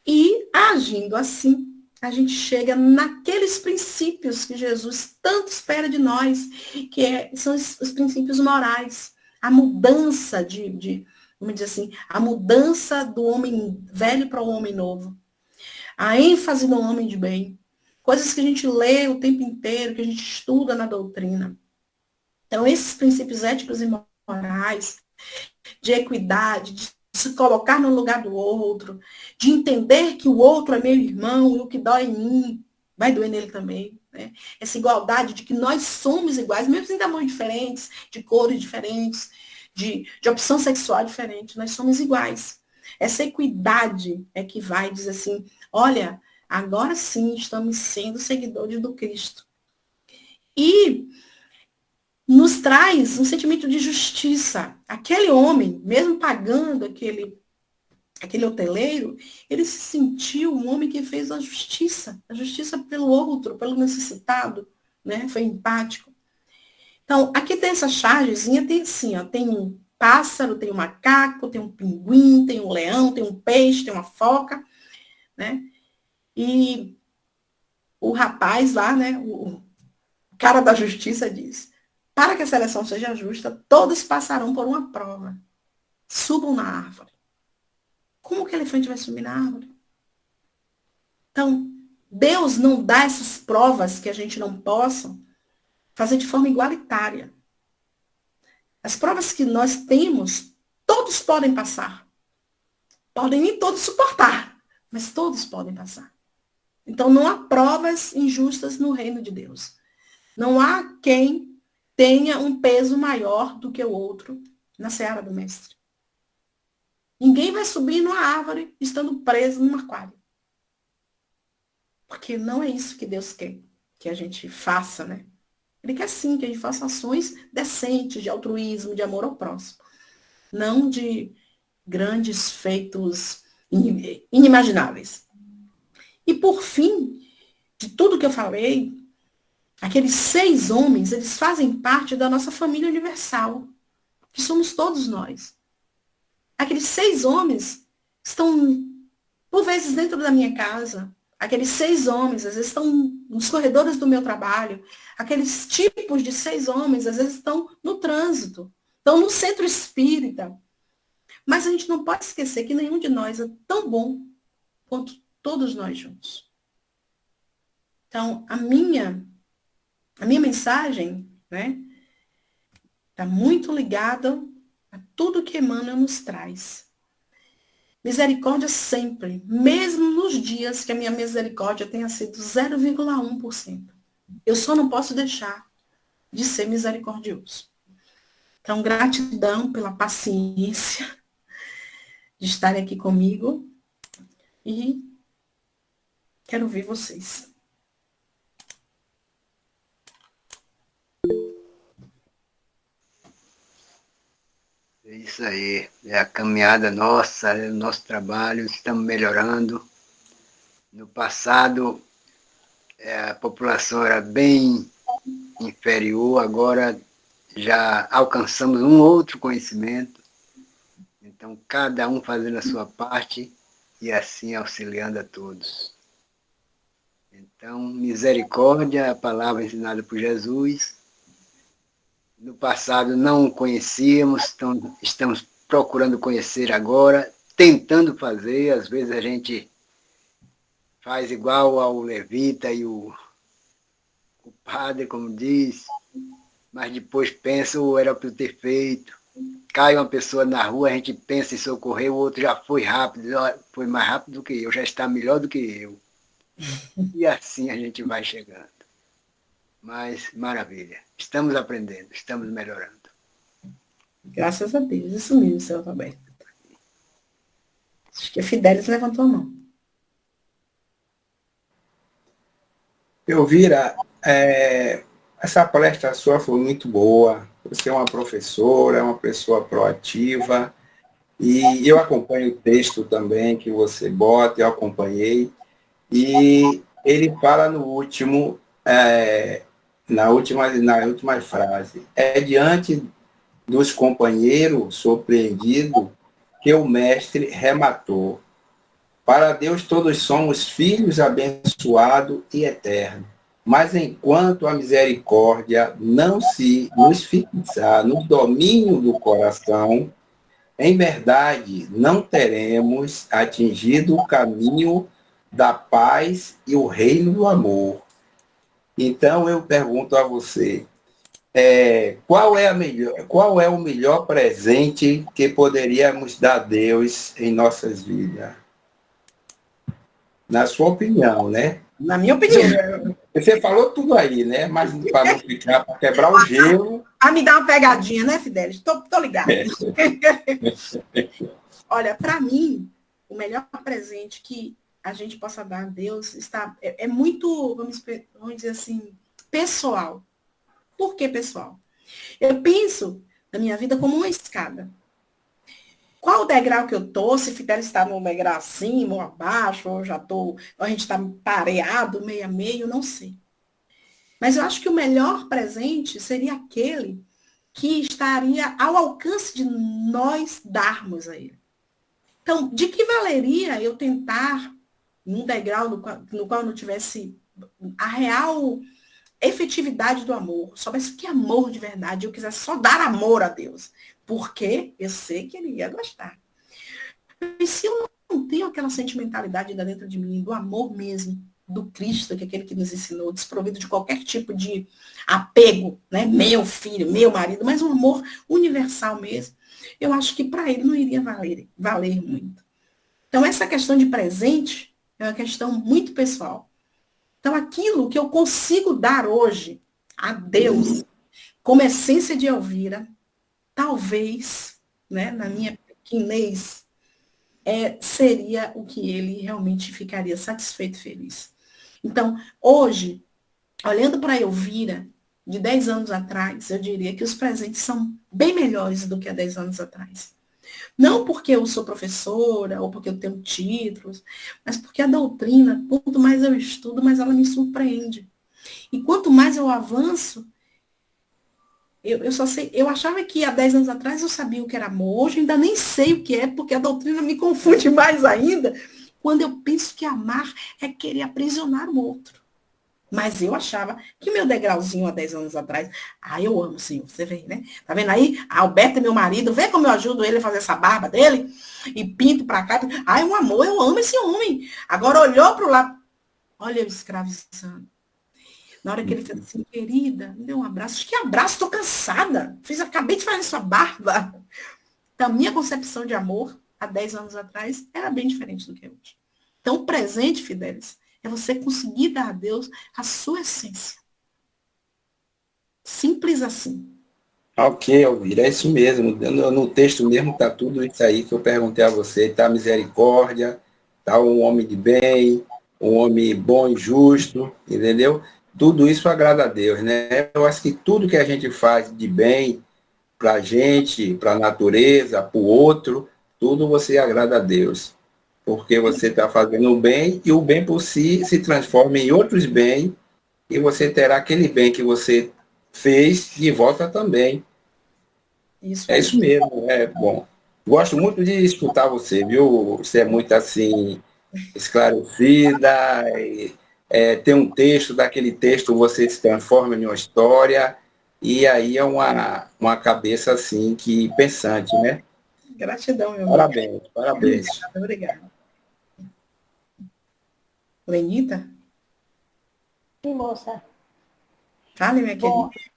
E, agindo assim, a gente chega naqueles princípios que Jesus tanto espera de nós, que são os princípios morais. A mudança vamos dizer assim, a mudança do homem velho para o homem novo. A ênfase no homem de bem. Coisas que a gente lê o tempo inteiro, que a gente estuda na doutrina. Então, esses princípios éticos e morais, de equidade, de se colocar no lugar do outro, de entender que o outro é meu irmão e o que dói em mim vai doer nele também. Né? Essa igualdade de que nós somos iguais, mesmo em tamanhos diferentes, de cores diferentes, de opção sexual diferente, nós somos iguais. Essa equidade é que vai dizer assim, olha, agora sim estamos sendo seguidores do Cristo. E nos traz um sentimento de justiça. Aquele homem, mesmo pagando aquele hoteleiro, ele se sentiu um homem que fez a justiça pelo outro, pelo necessitado, né? Foi empático. Então, aqui tem essa chargezinha, tem assim, ó, tem um pássaro, tem um macaco, tem um pinguim, tem um leão, tem um peixe, tem uma foca, né? E o rapaz lá, né, o cara da justiça diz, para que a seleção seja justa, todos passarão por uma prova. Subam na árvore. Como que o elefante vai subir na árvore? Então, Deus não dá essas provas que a gente não possa fazer de forma igualitária. As provas que nós temos, todos podem passar. Podem nem todos suportar, mas todos podem passar. Então, não há provas injustas no reino de Deus. Não há quem tenha um peso maior do que o outro na seara do mestre. Ninguém vai subir numa árvore estando preso num aquário. Porque não é isso que Deus quer que a gente faça, né? Ele quer sim que a gente faça ações decentes, de altruísmo, de amor ao próximo. Não de grandes feitos inimagináveis. E por fim, de tudo que eu falei, aqueles 6 homens, eles fazem parte da nossa família universal, que somos todos nós. Aqueles 6 homens estão, por vezes, dentro da minha casa. Aqueles 6 homens, às vezes, estão nos corredores do meu trabalho. Aqueles tipos de 6 homens, às vezes, estão no trânsito, estão no centro espírita. Mas a gente não pode esquecer que nenhum de nós é tão bom quanto todos nós juntos. Então, a minha mensagem, né, está muito ligada a tudo que Emmanuel nos traz. Misericórdia sempre, mesmo nos dias que a minha misericórdia tenha sido 0,1%. Eu só não posso deixar de ser misericordioso. Então, gratidão pela paciência de estarem aqui comigo e quero ouvir vocês. É isso aí, é a caminhada nossa, é o nosso trabalho, estamos melhorando. No passado, a população era bem inferior, agora já alcançamos um outro conhecimento. Então, cada um fazendo a sua parte e assim auxiliando a todos. Então, misericórdia, a palavra ensinada por Jesus. No passado não conhecíamos, então estamos procurando conhecer agora tentando fazer, às vezes a gente faz igual ao levita e o padre, como diz, mas depois pensa, era para eu ter feito. Cai uma pessoa na rua, a gente pensa em socorrer, o outro já foi rápido, foi mais rápido do que eu, já está melhor do que eu. E assim a gente vai chegando. Mas, maravilha, estamos aprendendo, estamos melhorando. Graças a Deus, isso mesmo, seu Roberto. Acho que a Fidelis levantou a mão. Elvira, essa palestra sua foi muito boa. Você é uma professora, é uma pessoa proativa. E eu acompanho o texto também que você bota, eu acompanhei. E ele fala no último, na última frase, é diante dos companheiros surpreendido que o mestre rematou. Para Deus todos somos filhos abençoados e eternos. Mas enquanto a misericórdia não se nos fixar no domínio do coração, em verdade não teremos atingido o caminho da paz e o reino do amor. Então eu pergunto a você, qual é o melhor presente que poderíamos dar a Deus em nossas vidas? Na sua opinião, né? Na minha opinião. Você falou tudo aí, né? Mas para não ficar, para quebrar o gelo. Ah, me dá uma pegadinha, né, Fidelis? Tô ligado. Olha, para mim, o melhor presente que a gente possa dar a Deus é muito, vamos dizer assim, pessoal. Por que pessoal? Eu penso na minha vida como uma escada. Qual o degrau que eu tô? Se Fidelis está no degrau acima ou abaixo, ou a gente está pareado, meio a meio, não sei. Mas eu acho que o melhor presente seria aquele que estaria ao alcance de nós darmos a ele. Então, de que valeria eu tentar, num degrau no qual eu não tivesse a real efetividade do amor, soubesse o que é amor de verdade, eu quisesse só dar amor a Deus, porque eu sei que ele ia gostar. Mas se eu não tenho aquela sentimentalidade ainda dentro de mim, do amor mesmo, do Cristo, que é aquele que nos ensinou, desprovido de qualquer tipo de apego, né? Meu filho, meu marido, mas um amor universal mesmo, eu acho que para ele não iria valer muito. Então, essa questão de presente é uma questão muito pessoal. Então, aquilo que eu consigo dar hoje a Deus, como essência de Elvira, talvez, né, na minha pequenez, seria o que ele realmente ficaria satisfeito e feliz. Então, hoje, olhando para a Elvira, de 10 anos atrás, eu diria que os presentes são bem melhores do que há 10 anos atrás. Não porque eu sou professora ou porque eu tenho títulos, mas porque a doutrina, quanto mais eu estudo, mais ela me surpreende. E quanto mais eu avanço, eu só sei, eu achava que há 10 anos atrás eu sabia o que era amor, hoje ainda nem sei o que é, porque a doutrina me confunde mais ainda, quando eu penso que amar é querer aprisionar o outro. Mas eu achava que meu degrauzinho há 10 anos atrás, eu amo, Senhor, você vê, né? Tá vendo aí? A Alberto é meu marido, vê como eu ajudo ele a fazer essa barba dele, e pinto pra cá. É um amor, eu amo esse homem. Agora olhou pro lado, olha eu escravizando. Na hora que ele fez assim, querida, me deu um abraço. Acho que abraço, tô cansada. Acabei de fazer sua barba. Então, a minha concepção de amor, há 10 anos atrás, era bem diferente do que é hoje. Então, o presente, Fidelis, é você conseguir dar a Deus a sua essência. Simples assim. Ok, Elvira, é isso mesmo. No texto mesmo está tudo isso aí que eu perguntei a você. Está a misericórdia, está um homem de bem, um homem bom e justo, entendeu? Tudo isso agrada a Deus, né? Eu acho que tudo que a gente faz de bem para a gente, para a natureza, para o outro, tudo você agrada a Deus. Porque você está fazendo o bem e o bem por si se transforma em outros bens e você terá aquele bem que você fez de volta também. Isso É isso mesmo, é bom. Gosto muito de escutar você, viu? Você é muito assim, esclarecida, tem um texto, daquele texto você se transforma em uma história, e aí é uma cabeça assim, que pensante, né? Gratidão, meu amigo. Parabéns, parabéns. Obrigada. Lenita? Sim, moça. Fale, minha Bom, querida.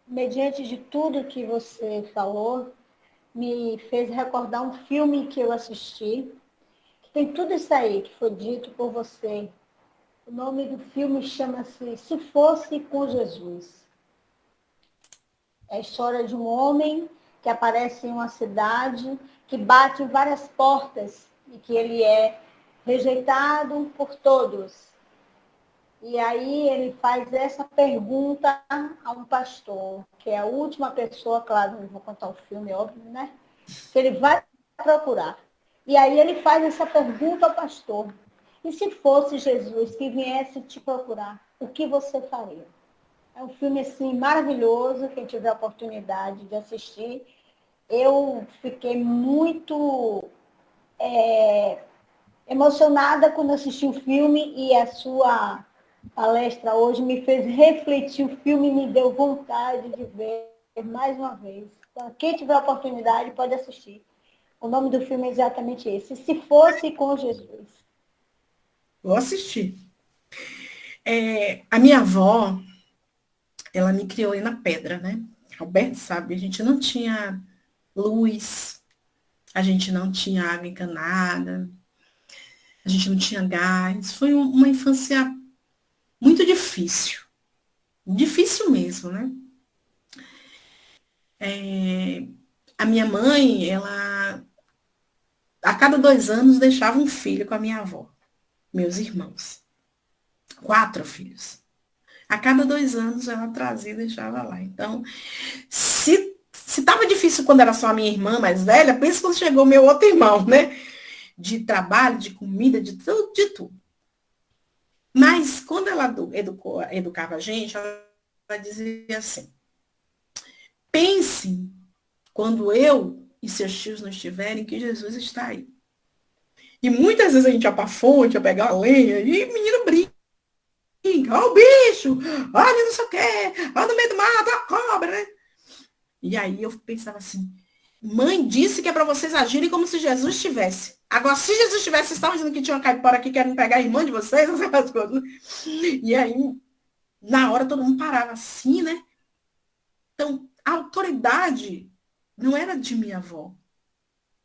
mediante de tudo que você falou, me fez recordar um filme que eu assisti, que tem tudo isso aí que foi dito por você. O nome do filme chama-se Se Fosse com Jesus. É a história de um homem que aparece em uma cidade, que bate em várias portas e que ele é rejeitado por todos. E aí ele faz essa pergunta a um pastor, que é a última pessoa, claro, não vou contar o filme, óbvio, né? Que ele vai procurar. E aí ele faz essa pergunta ao pastor. E se fosse Jesus que viesse te procurar, o que você faria? É um filme, assim, maravilhoso, quem tiver a oportunidade de assistir. Eu fiquei muito emocionada quando assisti o filme e a sua palestra hoje me fez refletir o filme e me deu vontade de ver mais uma vez. Então, quem tiver a oportunidade pode assistir. O nome do filme é exatamente esse. Se Fosse com Jesus. Vou assistir. A minha avó, ela me criou aí na pedra, né? Roberto sabe, a gente não tinha luz, a gente não tinha água encanada, a gente não tinha gás. Foi uma infância muito difícil. Difícil mesmo, né? A minha mãe, ela, a cada 2 anos, deixava um filho com a minha avó, meus irmãos. 4 filhos. A cada 2 anos, ela trazia e deixava lá. Então, se estava difícil quando era só a minha irmã mais velha, pensa quando chegou meu outro irmão, né? De trabalho, de comida, de tudo, de tudo. Mas, quando ela educava a gente, ela dizia assim, pense quando eu e seus tios não estiverem, que Jesus está aí. E muitas vezes a gente ia para a fonte, ia pegar a lenha, e o menino brinca. Ó o bicho, olha não sei o quê, olha no meio do mato, a cobra, né? E aí eu pensava assim, mãe disse que é para vocês agirem como se Jesus estivesse. Agora, se Jesus estivesse, vocês estavam dizendo que tinha uma caipora aqui querendo pegar a irmã de vocês, essas coisas. E aí, na hora, todo mundo parava assim, né? Então, a autoridade não era de minha avó.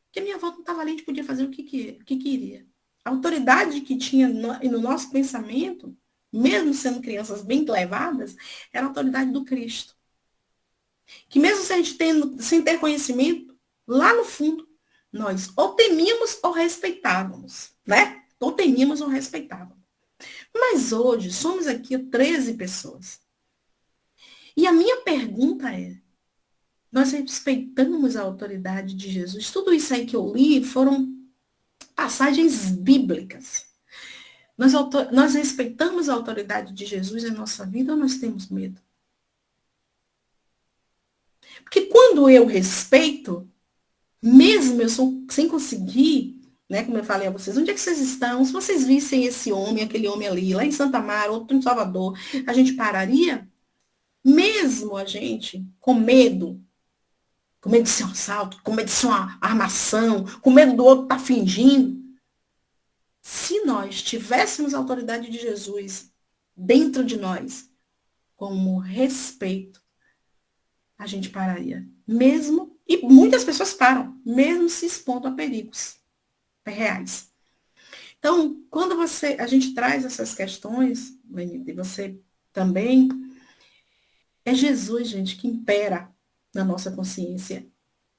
Porque minha avó não estava ali, a gente podia fazer o que queria. A autoridade que tinha no nosso pensamento, mesmo sendo crianças bem levadas, era a autoridade do Cristo. Que mesmo se a gente sem ter conhecimento, lá no fundo, nós ou temíamos ou respeitávamos, né? Ou temíamos ou respeitávamos. Mas hoje, somos aqui 13 pessoas. E a minha pergunta é, nós respeitamos a autoridade de Jesus? Tudo isso aí que eu li foram passagens bíblicas. Nós respeitamos a autoridade de Jesus em nossa vida ou nós temos medo? Porque quando eu respeito, mesmo eu sem conseguir, né, como eu falei a vocês, onde é que vocês estão? Se vocês vissem esse homem, aquele homem ali, lá em Santa Mara, outro em Salvador, a gente pararia? Mesmo a gente com medo de ser um assalto, com medo de ser uma armação, com medo do outro estar fingindo. Se nós tivéssemos a autoridade de Jesus dentro de nós, como respeito, a gente pararia. Mesmo, e muitas pessoas param, mesmo se expondo a perigos reais. Então, quando a gente traz essas questões, e você também, é Jesus, gente, que impera na nossa consciência,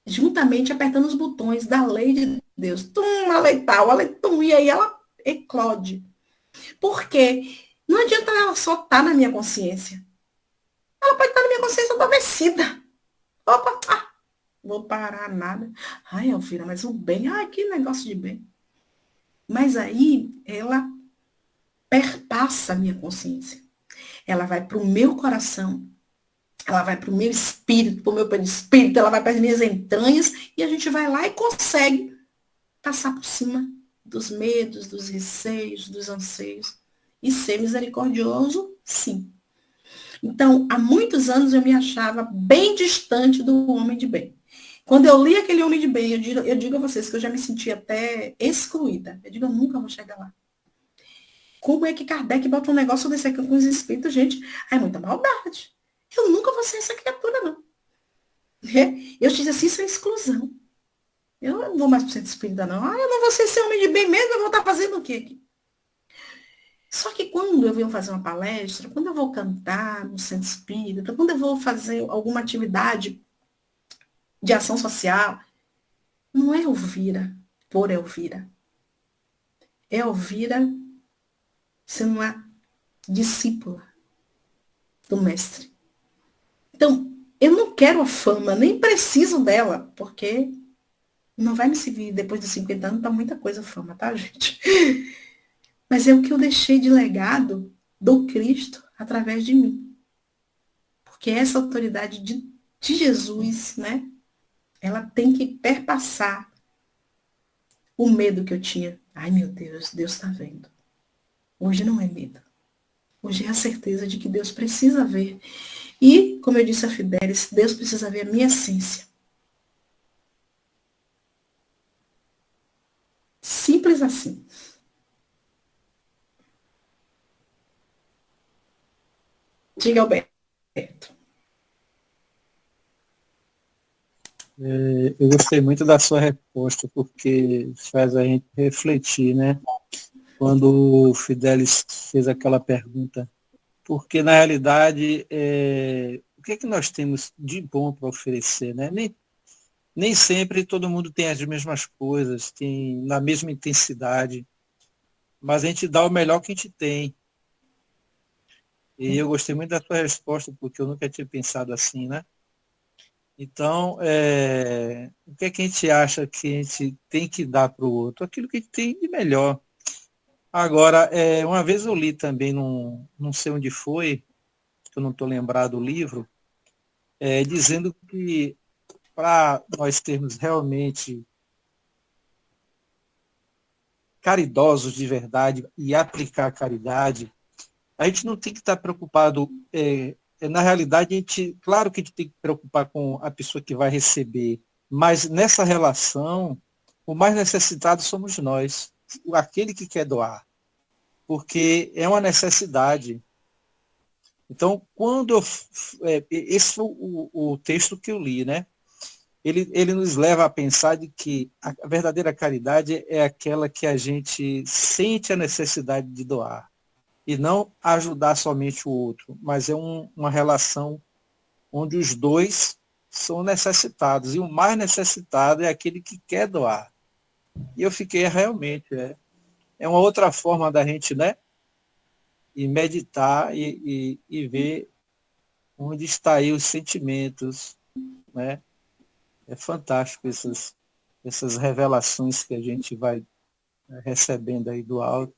juntamente apertando os botões da lei de Deus. Tum, a lei tal, a lei tum, e aí ela eclode. Por quê? Não adianta ela só estar na minha consciência. Ela pode estar na minha consciência adormecida. Opa, vou parar nada. Ai, Elvira, mas o bem, ai, que negócio de bem. Mas aí ela perpassa a minha consciência. Ela vai para o meu coração. Ela vai para o meu espírito, para o meu perispírito, ela vai para as minhas entranhas e a gente vai lá e consegue passar por cima dos medos, dos receios, dos anseios e ser misericordioso, sim. Então, há muitos anos eu me achava bem distante do homem de bem. Quando eu li aquele Homem de Bem, eu digo a vocês que eu já me senti até excluída. Eu digo, eu nunca vou chegar lá. Como é que Kardec bota um negócio desse aqui com os espíritos, gente? É muita maldade. Eu nunca vou ser essa criatura, não. Eu disse assim, isso é exclusão. Eu não vou mais para o centro espírita, não. Eu não vou ser esse homem de bem mesmo, eu vou estar fazendo o quê aqui? Só que quando eu venho fazer uma palestra, quando eu vou cantar no centro espírita, quando eu vou fazer alguma atividade de ação social, não é Elvira por Elvira. É Elvira sendo uma discípula do mestre. Então, eu não quero a fama, nem preciso dela, porque não vai me servir depois dos 50 anos para muita coisa a fama, tá, gente? Mas é o que eu deixei de legado do Cristo através de mim. Porque essa autoridade de Jesus, né? Ela tem que perpassar o medo que eu tinha. Ai, meu Deus, Deus está vendo. Hoje não é medo. Hoje é a certeza de que Deus precisa ver. E, como eu disse a Fidelis, Deus precisa ver a minha essência. Simples assim. Diga, Alberto. Eu gostei muito da sua resposta, porque faz a gente refletir, né? Quando o Fidelis fez aquela pergunta, porque na realidade, o que é que nós temos de bom para oferecer, né? Nem sempre todo mundo tem as mesmas coisas, tem na mesma intensidade, mas a gente dá o melhor que a gente tem. E eu gostei muito da sua resposta, porque eu nunca tinha pensado assim, né? Então, o que é que a gente acha que a gente tem que dar para o outro? Aquilo que a gente tem de melhor. Agora, uma vez eu li também, não sei onde foi, que eu não estou lembrado do livro, dizendo que para nós termos realmente caridosos de verdade e aplicar a caridade, a gente não tem que estar preocupado. Na realidade, claro que a gente tem que preocupar com a pessoa que vai receber, mas nessa relação, o mais necessitado somos nós, aquele que quer doar, porque é uma necessidade. Então, quando esse foi o texto que eu li, né? Ele nos leva a pensar de que a verdadeira caridade é aquela que a gente sente a necessidade de doar. E não ajudar somente o outro, mas é uma relação onde os dois são necessitados. E o mais necessitado é aquele que quer doar. E eu fiquei realmente, é uma outra forma da gente, né? E meditar e ver onde está aí os sentimentos, né? É fantástico essas revelações que a gente vai recebendo aí do alto.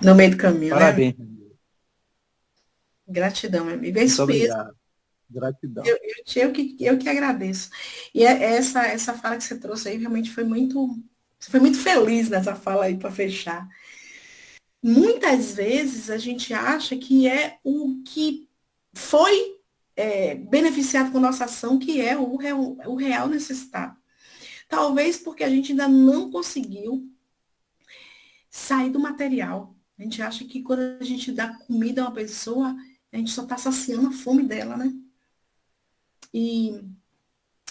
No meio do caminho, Parabéns, né? meu amigo. Gratidão, meu amigo. É Muito isso mesmo. obrigado. Gratidão. Eu que agradeço. E essa fala que você trouxe aí realmente foi muito. Você foi muito feliz nessa fala aí para fechar. Muitas vezes a gente acha que é o que foi beneficiado com nossa ação, que é o real necessitado. Talvez porque a gente ainda não conseguiu sair do material. A gente acha que quando a gente dá comida a uma pessoa, a gente só está saciando a fome dela, né? E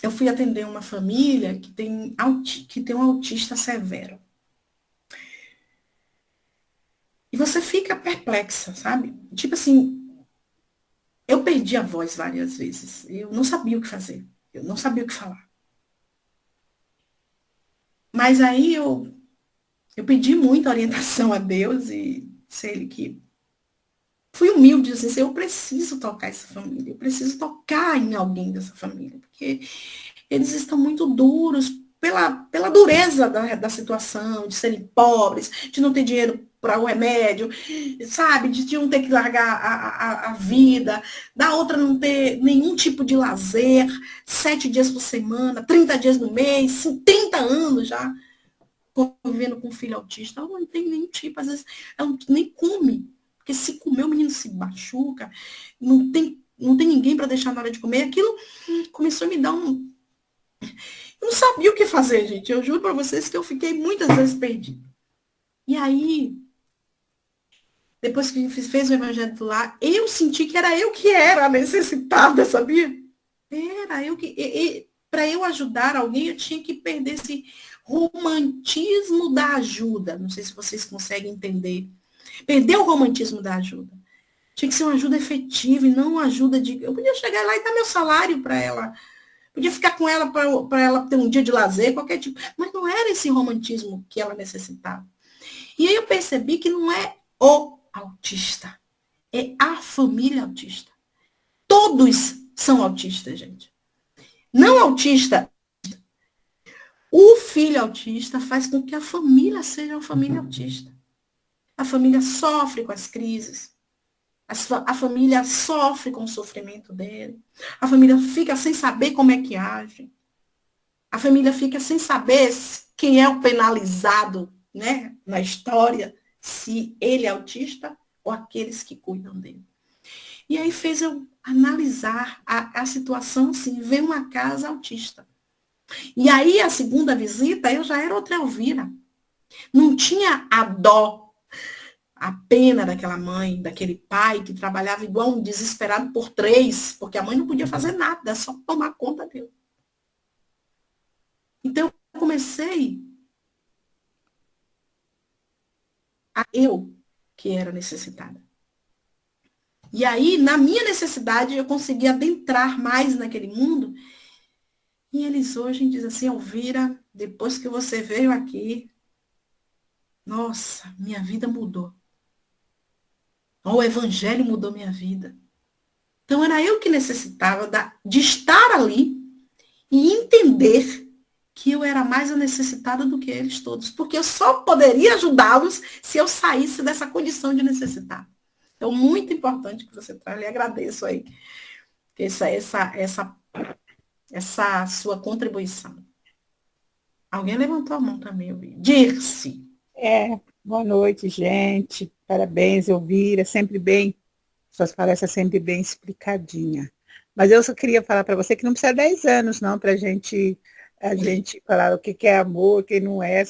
eu fui atender uma família que tem um autista severo. E você fica perplexa, sabe? Tipo assim, eu perdi a voz várias vezes. Eu não sabia o que fazer. Eu não sabia o que falar. Mas aí eu pedi muita orientação a Deus e sei ele que fui humilde, assim, eu preciso tocar essa família, eu preciso tocar em alguém dessa família, porque eles estão muito duros pela dureza da situação, de serem pobres, de não ter dinheiro para o remédio, sabe, de não ter que largar a vida, da outra não ter nenhum tipo de lazer, 7 dias por semana, 30 dias no mês, 30 anos já, convivendo com um filho autista, ela não tem nenhum tipo, às vezes ela nem come. Porque se comer, o menino se machuca, não tem ninguém para deixar na hora de comer. Aquilo começou a me dar Eu não sabia o que fazer, gente. Eu juro para vocês que eu fiquei muitas vezes perdida. E aí, depois que fez o evangelho do lar, eu senti que era eu que era necessitada, sabia? Era eu que... Para eu ajudar alguém, eu tinha que perder esse romantismo da ajuda. Não sei se vocês conseguem entender. Perder o romantismo da ajuda. Tinha que ser uma ajuda efetiva e não uma ajuda de... Eu podia chegar lá e dar meu salário para ela. Podia ficar com ela para ela ter um dia de lazer, qualquer tipo. Mas não era esse romantismo que ela necessitava. E aí eu percebi que não é o autista. É a família autista. Todos são autistas, gente. Não autista. O filho autista faz com que a família seja uma família autista. A família sofre com as crises. A família sofre com o sofrimento dele. A família fica sem saber como é que age. A família fica sem saber quem é o penalizado, né, na história, se ele é autista ou aqueles que cuidam dele. E aí fez eu analisar a situação assim, ver uma casa autista. E aí a segunda visita eu já era outra Elvira. Não tinha a dó, a pena daquela mãe, daquele pai que trabalhava igual um desesperado por 3, porque a mãe não podia fazer nada, só tomar conta dele. Então, eu comecei eu que era necessitada. E aí, na minha necessidade, eu consegui adentrar mais naquele mundo. E eles hoje dizem assim, Elvira, depois que você veio aqui, nossa, minha vida mudou. O evangelho mudou minha vida. Então, era eu que necessitava de estar ali e entender que eu era mais a necessitada do que eles todos. Porque eu só poderia ajudá-los se eu saísse dessa condição de necessitar. Então, muito importante que você traz. Eu agradeço aí essa sua contribuição. Alguém levantou a mão também, eu vi. Dirce. Boa noite, gente. Parabéns, Elvira. Sempre bem, suas palestras sempre bem explicadinha. Mas eu só queria falar para você que não precisa 10 anos, não, para a gente falar o que é amor, o que não é.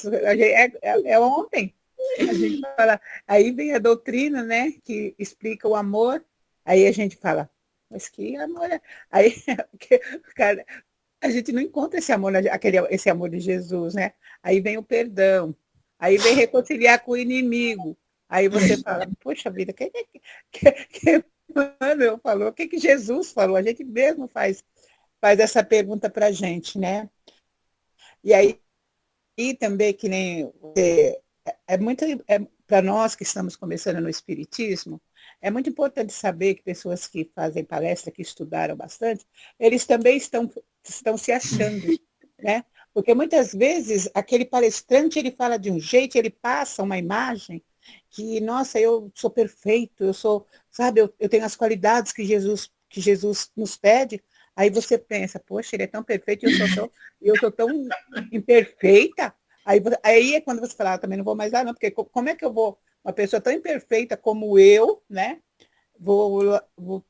É ontem. A gente fala, aí vem a doutrina, né, que explica o amor, aí a gente fala, mas que amor é? Aí, cara, a gente não encontra esse amor, esse amor de Jesus, né? Aí vem o perdão, aí vem reconciliar com o inimigo, aí você fala, poxa vida, que Manuel falou, o que Jesus falou? A gente mesmo faz essa pergunta para a gente, né? E aí também, que nem para nós que estamos começando no Espiritismo, é muito importante saber que pessoas que fazem palestra, que estudaram bastante, eles também estão se achando, né? Porque muitas vezes aquele palestrante, ele fala de um jeito, ele passa uma imagem que, nossa, eu sou perfeito, eu sou, sabe, eu tenho as qualidades que Jesus nos pede. Aí você pensa, poxa, ele é tão perfeito e eu sou tão imperfeita. Aí é quando você fala, também não vou mais lá, não, porque como é que eu vou, uma pessoa tão imperfeita como eu, né, vou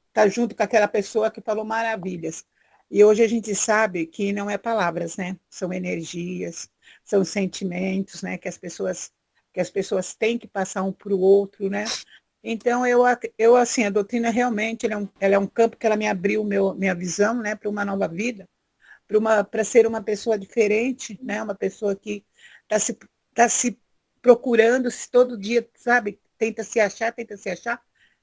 estar junto com aquela pessoa que falou maravilhas. E hoje a gente sabe que não é palavras, né, são energias, são sentimentos, né, que as pessoas têm que passar um para o outro, né. Então, eu assim, a doutrina realmente, ela é um campo que ela me abriu minha visão, né, para uma nova vida, para ser uma pessoa diferente, né, uma pessoa que está se procurando, se todo dia, sabe, tenta se achar,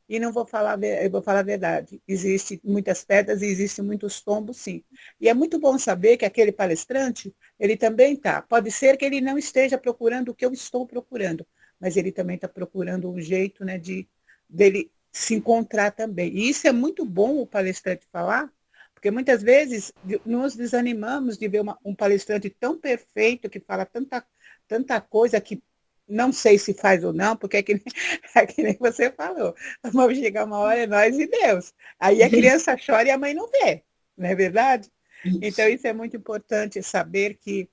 e eu vou falar a verdade, existem muitas pedras e existem muitos tombos, sim. E é muito bom saber que aquele palestrante, ele também está, pode ser que ele não esteja procurando o que eu estou procurando, mas ele também está procurando um jeito, né, dele se encontrar também. E isso é muito bom o palestrante falar, porque muitas vezes nos desanimamos de ver um palestrante tão perfeito, que fala tanta coisa que não sei se faz ou não, porque é que nem você falou. Vamos chegar uma hora, é nós e Deus. Aí a criança chora e a mãe não vê, não é verdade? Então isso é muito importante, saber que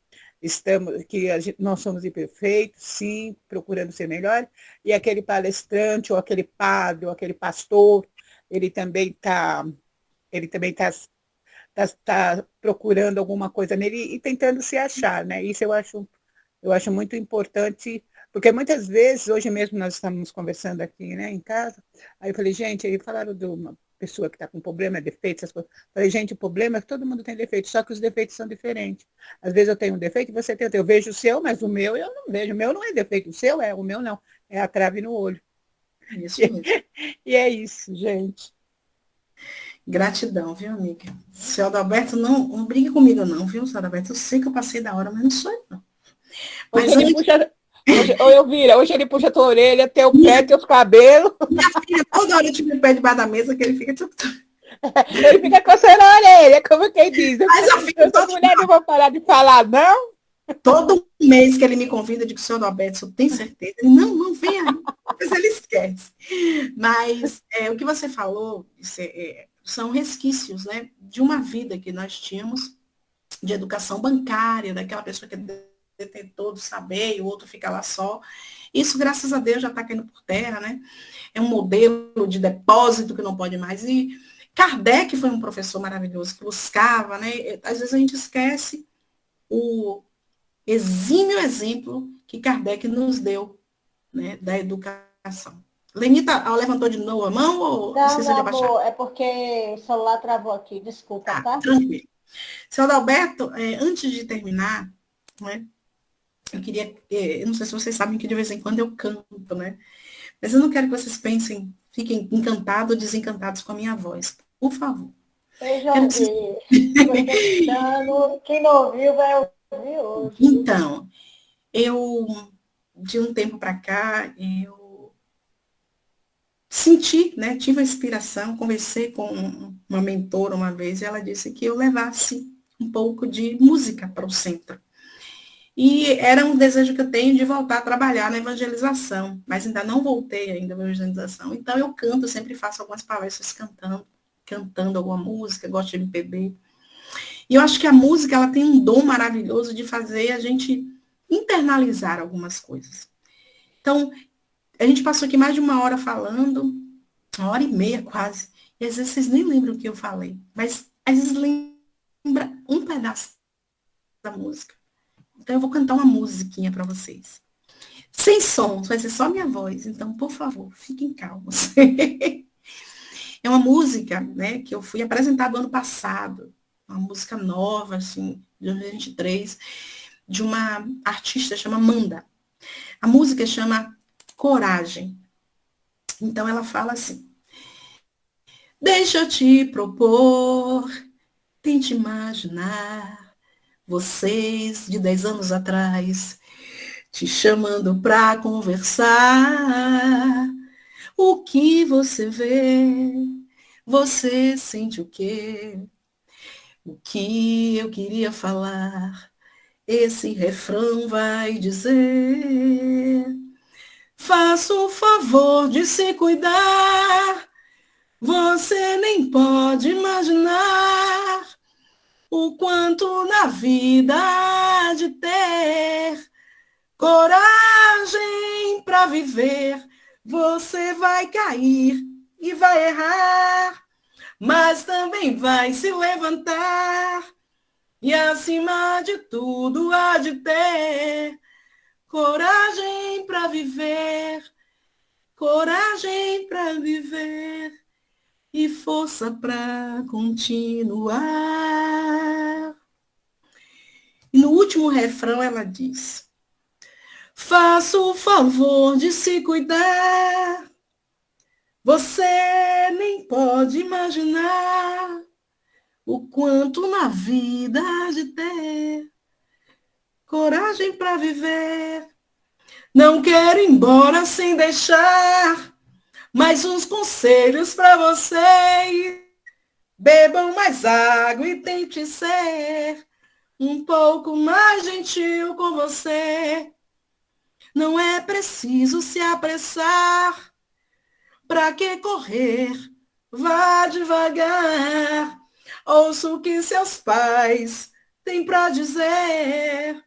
nós somos imperfeitos, sim, procurando ser melhor, e aquele palestrante, ou aquele padre, ou aquele pastor, ele também está tá procurando alguma coisa nele e tentando se achar, né? Isso eu acho muito importante, porque muitas vezes, hoje mesmo nós estamos conversando aqui, né, em casa, aí eu falei, gente, aí falaram de uma pessoa que está com problema, defeito, essas coisas. Eu falei, gente, o problema é que todo mundo tem defeito, só que os defeitos são diferentes. Às vezes eu tenho um defeito e você tem outro. Eu vejo o seu, mas o meu eu não vejo. O meu não é defeito, o seu é, o meu não. É a trave no olho. Isso mesmo. E é isso, gente. Gratidão, viu, amiga? Seu Adalberto, não brigue comigo, não, viu, seu Adalberto? Eu sei que eu passei da hora, mas não sou eu, não. Hoje ele puxa. Hoje ele puxa a tua orelha, teu pé, teus cabelos. Minha filha, toda hora eu tive o pé debaixo da mesa que ele fica. Ele fica coçando a orelha, como quem diz. Mas eu fico Essa mulher não vai parar de falar, não? Todo mês que ele me convida, eu digo, senhor Adalberto, eu tenho certeza. Ele, não, vem aí. Mas ele esquece. Mas o que você falou são resquícios, né, de uma vida que nós tínhamos de educação bancária, daquela pessoa que é detentor do saber e o outro fica lá só. Isso, graças a Deus, já está caindo por terra, né? É um modelo de depósito que não pode mais. E Kardec foi um professor maravilhoso que buscava, né? Às vezes a gente esquece o exímio exemplo que Kardec nos deu, né, da educação. Lenita, levantou de novo a mão ou não, meu amor, é porque o celular travou aqui, desculpa, tá? Tranquilo. Seu Adalberto, antes de terminar, né, eu queria, eu não sei se vocês sabem que de vez em quando eu canto, né? Mas eu não quero que vocês pensem, fiquem encantados ou desencantados com a minha voz. Por favor. Eu já ouvi. Você cantando, quem não ouviu vai ouvir hoje. Então, de um tempo para cá, eu senti, né? Tive a inspiração, conversei com uma mentora uma vez, e ela disse que eu levasse um pouco de música para o centro. E era um desejo que eu tenho de voltar a trabalhar na evangelização, mas ainda não voltei ainda à evangelização. Então eu canto, sempre faço algumas palestras cantando alguma música, gosto de MPB. E eu acho que a música ela tem um dom maravilhoso de fazer a gente internalizar algumas coisas. Então, a gente passou aqui mais de uma hora falando, 1h30 quase, e às vezes vocês nem lembram o que eu falei, mas às vezes lembra um pedaço da música. Então, eu vou cantar uma musiquinha para vocês. Sem sons, vai ser só minha voz. Então, por favor, fiquem calmos. É uma música, né, que eu fui apresentada ano passado. Uma música nova, assim, de 2023, de uma artista chamada Amanda. A música chama Coragem. Então, ela fala assim. Deixa eu te propor, tente imaginar. Vocês de 10 anos atrás, te chamando pra conversar. O que você vê? Você sente o quê? O que eu queria falar? Esse refrão vai dizer. Faça o favor de se cuidar. Você nem pode imaginar o quanto na vida há de ter coragem para viver. Você vai cair e vai errar, mas também vai se levantar. E acima de tudo há de ter coragem para viver, coragem para viver e força para continuar. E no último refrão ela diz: faça o favor de se cuidar. Você nem pode imaginar o quanto na vida há de ter coragem para viver. Não quero ir embora sem deixar mais uns conselhos para vocês. Bebam mais água e tente ser um pouco mais gentil com você. Não é preciso se apressar. Pra que correr? Vá devagar. Ouça o que seus pais têm para dizer.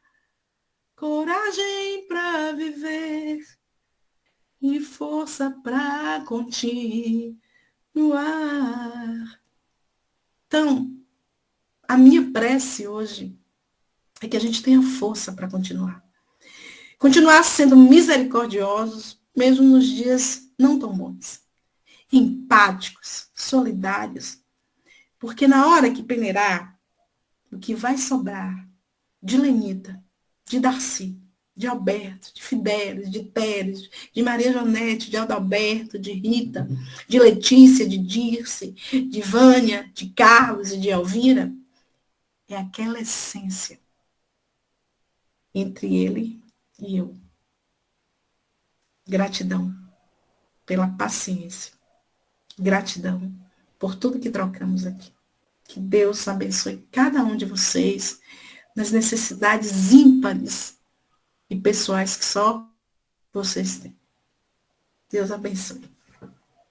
Coragem para viver e força para continuar. Então, a minha prece hoje é que a gente tenha força para continuar. Continuar sendo misericordiosos, mesmo nos dias não tão bons. Empáticos, solidários. Porque na hora que peneirar, o que vai sobrar de Lenita, de Darcy, de Alberto, de Fidelis, de Teres, de Maria Jonete, de Adalberto, de Rita, de Letícia, de Dirce, de Vânia, de Carlos e de Elvira, é aquela essência entre ele e eu. Gratidão pela paciência. Gratidão por tudo que trocamos aqui. Que Deus abençoe cada um de vocês nas necessidades ímpares e pessoais que só vocês têm. Deus abençoe.